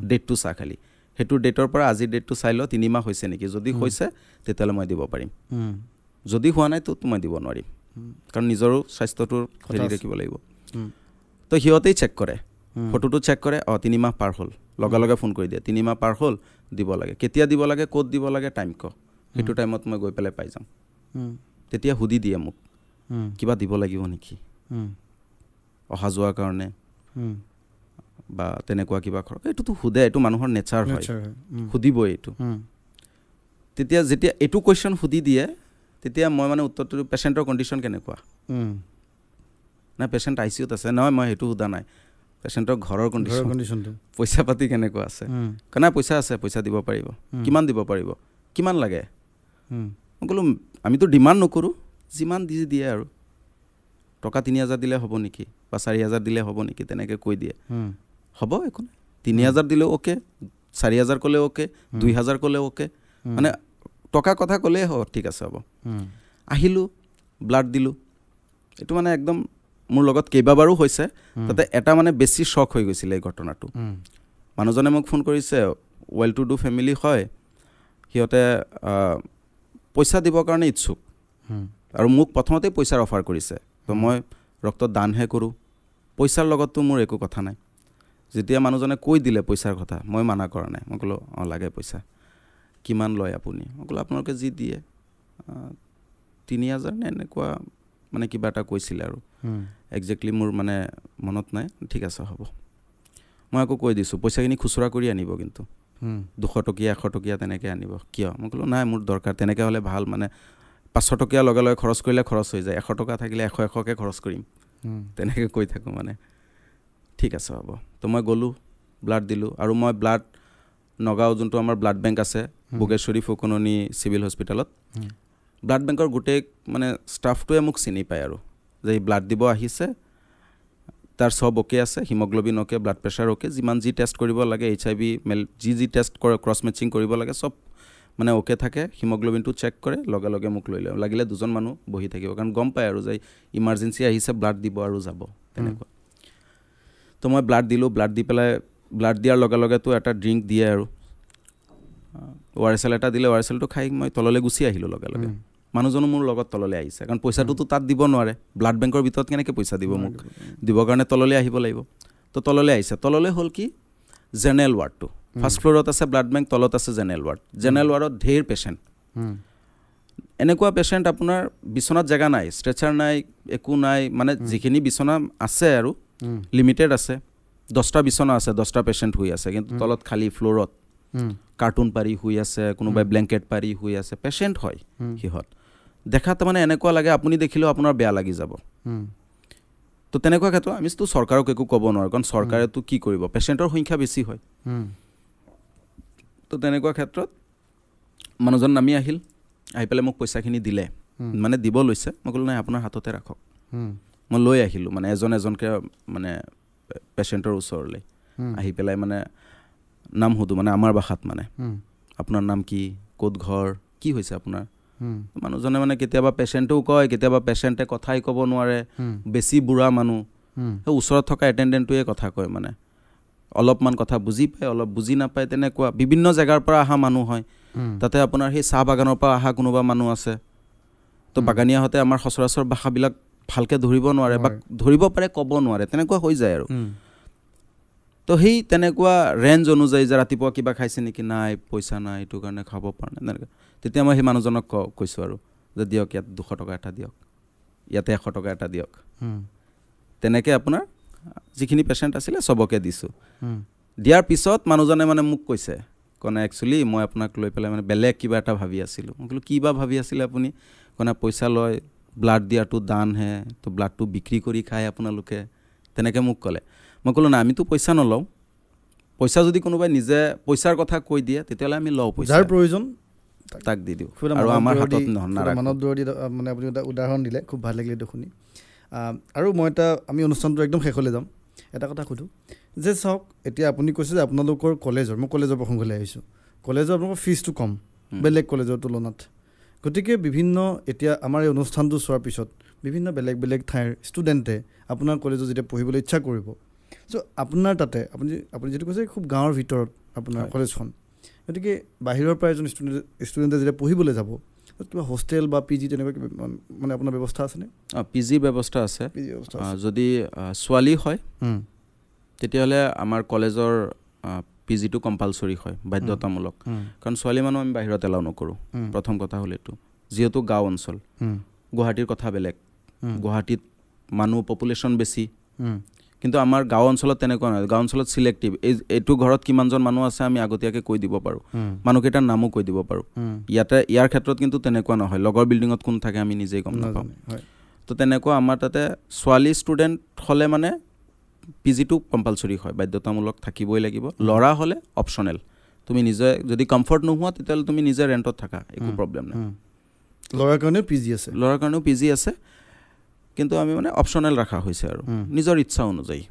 ডেটটো চা খালি, সেইটো ডেটৰ পৰা আজিৰ ডেটটো চাই ল, 3 মাহ হৈছে নেকি, যদি হৈছে তেতিয়াহ'লে মই দিব পাৰিম, যদি হোৱা নাই তো মই দিব নোৱাৰিম, কাৰণ নিজৰো স্বাস্থ্যটোৰ হেৰি ৰাখিব লাগিব। তো সিহঁতেই চেক কৰে, ফটোটো চেক কৰে, 3 মাহ পাৰ হ'ল, লগে লগে ফোন কৰি দিয়ে, 3 মাহ পাৰ হ'ল, দিব লাগে, কেতিয়া দিব লাগে, ক'ত দিব লাগে, টাইম ক, সেইটো টাইমত মই গৈ পেলাই পাই যাম। তেতিয়া সুধি দিয়ে মোক কিবা দিব লাগিব নেকি, অহা যোৱাৰ কাৰণে বা তেনেকুৱা কিবা খৰচ, এইটোতো সোধে, এইটো মানুহৰ নেচাৰ হয়, সুধিবই এইটো। তেতিয়া যেতিয়া এইটো কুৱেশ্যন সুধি দিয়ে, তেতিয়া মই মানে উত্তৰটো, পেচেণ্টৰ কণ্ডিশ্যন কেনেকুৱা, নাই পেচেণ্ট ICUত আছে, নহয় মই সেইটো সোধা নাই, পেচেণ্টৰ ঘৰৰ কণ্ডিশ্যনটো, পইচা পাতি কেনেকুৱা আছে, নাই পইচা আছে, পইচা দিব পাৰিব, কিমান দিব পাৰিব, কিমান লাগে, মই ক'লোঁ আমিতো ডিমাণ্ড নকৰোঁ, যিমান দিয়ে আৰু, টকা 3,000 দিলে হ'ব নেকি বা 4,000 দিলে হ'ব নেকি, তেনেকৈ কৈ দিয়ে, হ'ব একো নাই, 3,000 দিলেও অ'কে, 4,000 ক'লেও অ'কে, 2,000 ক'লেও অ'কে, মানে টকা কথা ক'লেই হ'ব, ঠিক আছে হ'ব। আহিলোঁ, ব্লাড দিলোঁ, এইটো মানে একদম মোৰ লগত কেইবাবাৰো হৈছে, তাতে এটা মানে বেছি শ্বক হৈ গৈছিলে এই ঘটনাটো। মানুহজনে মোক ফোন কৰিছে, ৱেল টু ডু ফেমিলি হয়, সিহঁতে পইচা দিবৰ কাৰণে ইচ্ছুক, আৰু মোক প্ৰথমতেই পইচাৰ অফাৰ কৰিছে, তো মই ৰক্ত দানহে কৰোঁ, পইচাৰ লগততো মোৰ একো কথা নাই। যেতিয়া মানুহজনে কৈ দিলে পইচাৰ কথা, মই মানা কৰা নাই, মই ক'লোঁ লাগে পইচা, কিমান লয় আপুনি, মই ক'লোঁ আপোনালোকে যি দিয়ে, 3,000 নে এনেকুৱা মানে কিবা এটা কৈছিলে, আৰু একজেক্টলি মোৰ মানে মনত নাই, ঠিক আছে হ'ব। মই আকৌ কৈ দিছোঁ পইচাখিনি খুচুৰা কৰি আনিব, কিন্তু 200 টকীয়া 100 টকীয়া তেনেকৈ আনিব, কিয়, মই ক'লোঁ নাই মোৰ দৰকাৰ, তেনেকৈ হ'লে ভাল, মানে 500 টকীয়া লগে লগে খৰচ কৰিলে খৰচ হৈ যায়, 100 টকা থাকিলে 100কে খৰচ কৰিম, তেনেকৈ কৈ থাকোঁ মানে, ঠিক আছে হ'ব। তো মই গ'লোঁ, ব্লাড দিলোঁ, আৰু মই ব্লাড নগাঁও যোনটো আমাৰ ব্লাড বেংক আছে, বোগেশ্বৰী ফুকননি চিভিল হস্পিটেলত, ব্লাড বেংকৰ গোটেই মানে ষ্টাফটোৱে মোক চিনি পায়, আৰু যে ব্লাড দিব আহিছে, তাৰ চব অ'কে আছে, haemoglobin okay, blood pressure okay, যিমান যি টেষ্ট কৰিব লাগে, HIV যি টেষ্ট কৰে, ক্ৰছ মেচিং কৰিব লাগে, চব মানে অ'কে থাকে, হিমগ্ল'বিনটো চেক কৰে, লগে লগে মোক লৈ লয়, লাগিলে 2জন মানুহ বহি থাকিব, কাৰণ গম পায় আৰু যে ইমাৰ্জেঞ্চি আহিছে, ব্লাড দিব আৰু যাব, তেনেকুৱা। তো মই ব্লাড দিলোঁ, ব্লাড দি পেলাই, ব্লাড দিয়াৰ লগে লগেতো এটা ড্ৰিংক দিয়ে, আৰু ORSL এটা দিলে, ORSLটো খাই মই তললৈ গুচি আহিলোঁ লগে লগে। মানুহজনো মোৰ লগত তললৈ আহিছে, কাৰণ পইচাটোতো তাত দিব নোৱাৰে, ব্লাড বেংকৰ ভিতৰত কেনেকৈ পইচা দিব মোক, দিবৰ কাৰণে তললৈ আহিব লাগিব। তো তললৈ আহিছে, তললৈ হ'ল কি, জেনেৰেল ৱাৰ্ডটো, ফাৰ্ষ্ট ফ্ল'ৰত আছে ব্লাড বেংক, তলত আছে জেনেৰেল ৱাৰ্ড। জেনেৰেল ৱাৰ্ডত ঢেৰ পেচেণ্ট, এনেকুৱা পেচেণ্ট আপোনাৰ বিচনাত জেগা নাই, ষ্ট্ৰেচাৰ নাই, একো নাই, মানে যিখিনি বিচনা আছে আৰু লিমিটেড আছে, 10টা বিচনা আছে, 10টা পেচেণ্ট শুই আছে, কিন্তু তলত খালী ফ্ল'ৰত কাৰ্টুন পাৰি শুই আছে, কোনোবাই ব্লেংকেট পাৰি শুই আছে, পেচেণ্ট হয় সিহঁত। দেখাত মানে এনেকুৱা লাগে আপুনি দেখিলেও আপোনাৰ বেয়া লাগি যাব। তো তেনেকুৱা ক্ষেত্ৰত আমিতো চৰকাৰক একো ক'ব নোৱাৰোঁ, কাৰণ চৰকাৰেতো কি কৰিব, পেচেণ্টৰ সংখ্যা বেছি হয়। তো তেনেকুৱা ক্ষেত্ৰত মানুহজন নামি আহিল, আহি পেলাই মোক পইচাখিনি দিলে, মানে দিব লৈছে। মই ক'লোঁ নাই আপোনাৰ হাততে ৰাখক। মই লৈ আহিলোঁ মানে এজনকৈ মানে পেচেণ্টৰ ওচৰলৈ আহি পেলাই মানে নাম সুধোঁ, মানে আমাৰ ভাষাত মানে আপোনাৰ নাম কি, ক'ত ঘৰ, কি হৈছে আপোনাৰ। মানুহজনে মানে কেতিয়াবা পেচেণ্টেও কয়, কেতিয়াবা পেচেণ্টে কথাই ক'ব নোৱাৰে, বেছি বুঢ়া মানুহ, সেই ওচৰত থকা এটেণ্ডেণ্টটোৱে কথা কয়, মানে অলপমান কথা বুজি পায়, অলপ বুজি নাপায়, তেনেকুৱা বিভিন্ন জেগাৰ পৰা অহা মানুহ হয়। তাতে আপোনাৰ সেই চাহ বাগানৰ পৰা অহা কোনোবা মানুহ আছে, তো বাগানীয়াহঁতে আমাৰ সচৰাচৰ ভাষাবিলাক ভালকৈ ধৰিব নোৱাৰে, বা ধৰিব পাৰে ক'ব নোৱাৰে, তেনেকুৱা হৈ যায় আৰু। তো সেই তেনেকুৱা ৰেঞ্জ অনুযায়ী যে ৰাতিপুৱা কিবা খাইছে নেকি, নাই পইচা নাই, এইটো কাৰণে খাব পৰা নাই, তেনেকৈ। তেতিয়া মই সেই মানুহজনক কৈছোঁ আৰু যে দিয়ক ইয়াত 200 টকা এটা দিয়ক, ইয়াতে 100 টকা এটা দিয়ক। তেনেকৈ আপোনাৰ যিখিনি পেচেণ্ট আছিলে চবকে দিছোঁ। দিয়াৰ পিছত মানুহজনে মানে মোক কৈছে, ক'নে একচুৱেলি মই আপোনাক লৈ পেলাই মানে বেলেগ কিবা এটা ভাবি আছিলোঁ। মই ক'লোঁ কি বা ভাবি আছিলে আপুনি? ক'নে পইচা লয়, ব্লাড দিয়াটো দানহে, তো ব্লাডটো বিক্ৰী কৰি খায় আপোনালোকে, তেনেকৈ মোক ক'লে। মই ক'লোঁ নাই আমিতো পইচা নলওঁ, পইচা যদি কোনোবাই নিজে পইচাৰ কথা কৈ দিয়ে তেতিয়াহ'লে আমি লওঁ, পইচা যাৰ প্ৰয়োজন তাক দি দিওঁ, আৰু আমাৰ হাতত মানৱ দৌৰ দি মানে আপুনি এটা উদাহৰণ দিলে, খুব ভাল লাগিলে এইটো শুনি। আৰু মই আমি অনুষ্ঠানটো একদম শেষলৈ যাম, এটা কথা সুধোঁ যে চাওক, এতিয়া আপুনি কৈছে যে আপোনালোকৰ কলেজৰ, মই কলেজৰ প্ৰসংগলৈ আহিছোঁ, কলেজৰ আপোনালোকৰ ফিজটো কম বেলেগ কলেজৰ তুলনাত, গতিকে বিভিন্ন এতিয়া আমাৰ এই অনুষ্ঠানটো চোৱাৰ পিছত বিভিন্ন বেলেগ বেলেগ ঠাইৰ ষ্টুডেণ্টে আপোনাৰ কলেজত যেতিয়া পঢ়িবলৈ ইচ্ছা কৰিব, চ' আপোনাৰ তাতে আপুনি যিটো কৈছে খুব গাঁৱৰ ভিতৰত আপোনাৰ কলেজখন, গতিকে বাহিৰৰ পৰা এজন ষ্টুডেণ্টে যেতিয়া পঢ়িবলৈ যাব, কিবা হোষ্টেল বা পি জি তেনেকুৱা কিবা মানে আপোনাৰ ব্যৱস্থা আছেনে? পি জিৰ ব্যৱস্থা আছে। যদি ছোৱালী হয় তেতিয়াহ'লে আমাৰ কলেজৰ পি জিটো কম্পালচৰি হয়, বাধ্যতামূলক, কাৰণ ছোৱালী মানুহ আমি বাহিৰত এলাউ নকৰোঁ। প্ৰথম কথা হ'ল এইটো, যিহেতু গাঁও অঞ্চল, গুৱাহাটীৰ কথা বেলেগ, গুৱাহাটীত মানুহ পপুলেশ্যন বেছি, কিন্তু আমাৰ গাঁও অঞ্চলত তেনেকুৱা নহয়। গাঁও অঞ্চলত চিলেক্টিভ, এইটো ঘৰত কিমানজন মানুহ আছে আমি আগতীয়াকৈ কৈ দিব পাৰোঁ, মানুহকেইটাৰ নামো কৈ দিব পাৰোঁ। ইয়াৰ ক্ষেত্ৰত কিন্তু তেনেকুৱা নহয়, লগৰ বিল্ডিঙত কোন থাকে আমি নিজেই গম নাপাওঁ। তো তেনেকুৱা আমাৰ তাতে ছোৱালী ষ্টুডেণ্ট হ'লে মানে পি জিটো কম্পালচৰি হয়, বাধ্যতামূলক থাকিবই লাগিব। ল'ৰা হ'লে অপশ্যনেল, তুমি নিজে যদি কমফৰ্ট নোহোৱা তেতিয়াহ'লে তুমি নিজে ৰেণ্টত থাকা, একো প্ৰব্লেম নাই। ল'ৰাৰ কাৰণেও পি জি আছে, ল'ৰাৰ কাৰণেও পি জি আছে, কিন্তু আমি মানে অপশ্যনেল ৰখা হৈছে আৰু নিজৰ ইচ্ছা অনুযায়ী,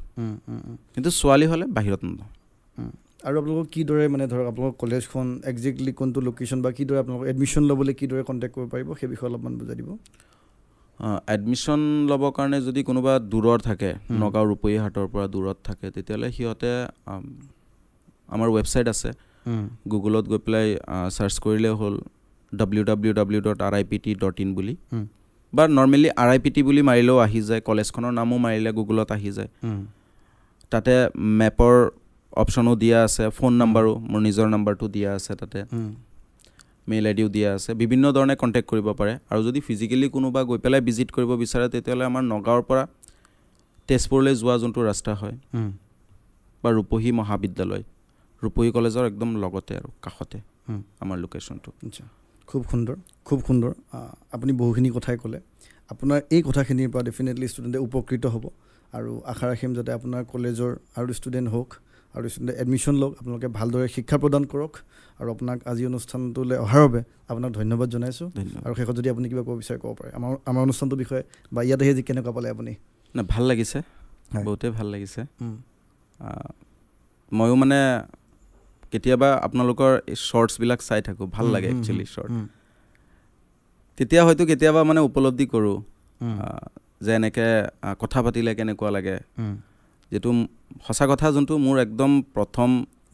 কিন্তু ছোৱালী হ'লে বাহিৰত নলওঁ। আৰু আপোনালোকক কিদৰে মানে ধৰক আপোনালোকৰ কলেজখন একজেক্টলি কোনটো লোকেশ্যন বা কিদৰে আপোনালোকক এডমিশ্যন ল'বলৈ কিদৰে কণ্টেক্ট কৰিব পাৰিব, সেই বিষয়ে অলপমান বুজাই দিব। এডমিশ্যন ল'বৰ কাৰণে যদি কোনোবা দূৰৰ থাকে, নগাঁও ৰূপহীহাটৰ পৰা দূৰত থাকে, তেতিয়াহ'লে সিহঁতে আমাৰ ৱেবছাইট আছে, গুগলত গৈ পেলাই চাৰ্চ কৰিলে হ'ল www.ript.in বুলি, বা নৰ্মেলি RIPT বুলি মাৰিলেও আহি যায়, কলেজখনৰ নামো মাৰিলে গুগলত আহি যায়। তাতে মেপৰ অপশ্যনো দিয়া আছে, ফোন নাম্বাৰো, মোৰ নিজৰ নাম্বাৰটো দিয়া আছে তাতে, মেইল আইডিও দিয়া আছে, বিভিন্ন ধৰণে কণ্টেক্ট কৰিব পাৰে। আৰু যদি ফিজিকেলি কোনোবা গৈ পেলাই ভিজিট কৰিব বিচাৰে তেতিয়াহ'লে আমাৰ নগাঁৱৰ পৰা তেজপুৰলৈ যোৱা যোনটো ৰাস্তা হয়, বা ৰূপহী মহাবিদ্যালয়, ৰূপহী কলেজৰ একদম লগতে আৰু কাষতে আমাৰ লোকেশ্যনটো। আচ্ছা, খুব সুন্দৰ, খুব সুন্দৰ। আপুনি বহুখিনি কথাই ক'লে, আপোনাৰ এই কথাখিনিৰ পৰা ডেফিনেটলি ষ্টুডেণ্টে উপকৃত হ'ব, আৰু আশা ৰাখিম যাতে আপোনাৰ কলেজৰ আৰু ষ্টুডেণ্ট হওক আৰু ষ্টুডেণ্টে এডমিশ্যন লওক, আপোনালোকে ভালদৰে শিক্ষা প্ৰদান কৰক, আৰু আপোনাক আজি অনুষ্ঠানটোলৈ অহাৰ বাবে আপোনাক ধন্যবাদ জনাইছোঁ। আৰু শেষত যদি আপুনি কিবা ক'ব বিচাৰে ক'ব পাৰে আমাৰ অনুষ্ঠানটোৰ বিষয়ে, বা ইয়াত আহি কেনেকুৱা পালে আপুনি? ভাল লাগিছে, বহুতেই ভাল লাগিছে। ময়ো মানে কেতিয়াবা আপোনালোকৰ এই শ্বৰ্টছবিলাক চাই থাকোঁ, ভাল লাগে একচুৱেলি শ্বৰ্ট, তেতিয়া হয়তো কেতিয়াবা মানে উপলব্ধি কৰোঁ যে এনেকৈ কথা পাতিলে কেনেকুৱা লাগে, যিটো সঁচা কথা, যোনটো মোৰ একদম প্ৰথম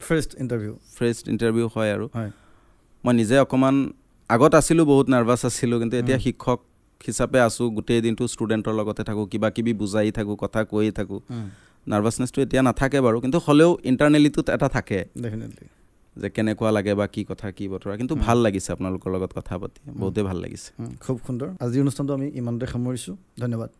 ফ্ৰেষ্ট ইণ্টাৰভিউ হয়। আৰু মই নিজে অকণমান আগত আছিলোঁ, বহুত নাৰ্ভাছ আছিলোঁ, কিন্তু এতিয়া শিক্ষক হিচাপে আছোঁ, গোটেই দিনটো ষ্টুডেণ্টৰ লগতে থাকোঁ, কিবা কিবি বুজাই থাকোঁ, কথা কৈয়ে থাকোঁ, নাৰ্ভাছনেছটো এতিয়া নাথাকে বাৰু, কিন্তু হ'লেও ইণ্টাৰনেলিটোত এটা থাকে। ডেফিনেটলি যে কেনেকুৱা লাগে বা কি কথা কি বতৰা, কিন্তু ভাল লাগিছে আপোনালোকৰ লগত কথা পাতি, বহুতেই ভাল লাগিছে। খুব সুন্দৰ। আজিৰ অনুষ্ঠানটো আমি ইমানতে সামৰিছোঁ, ধন্যবাদ।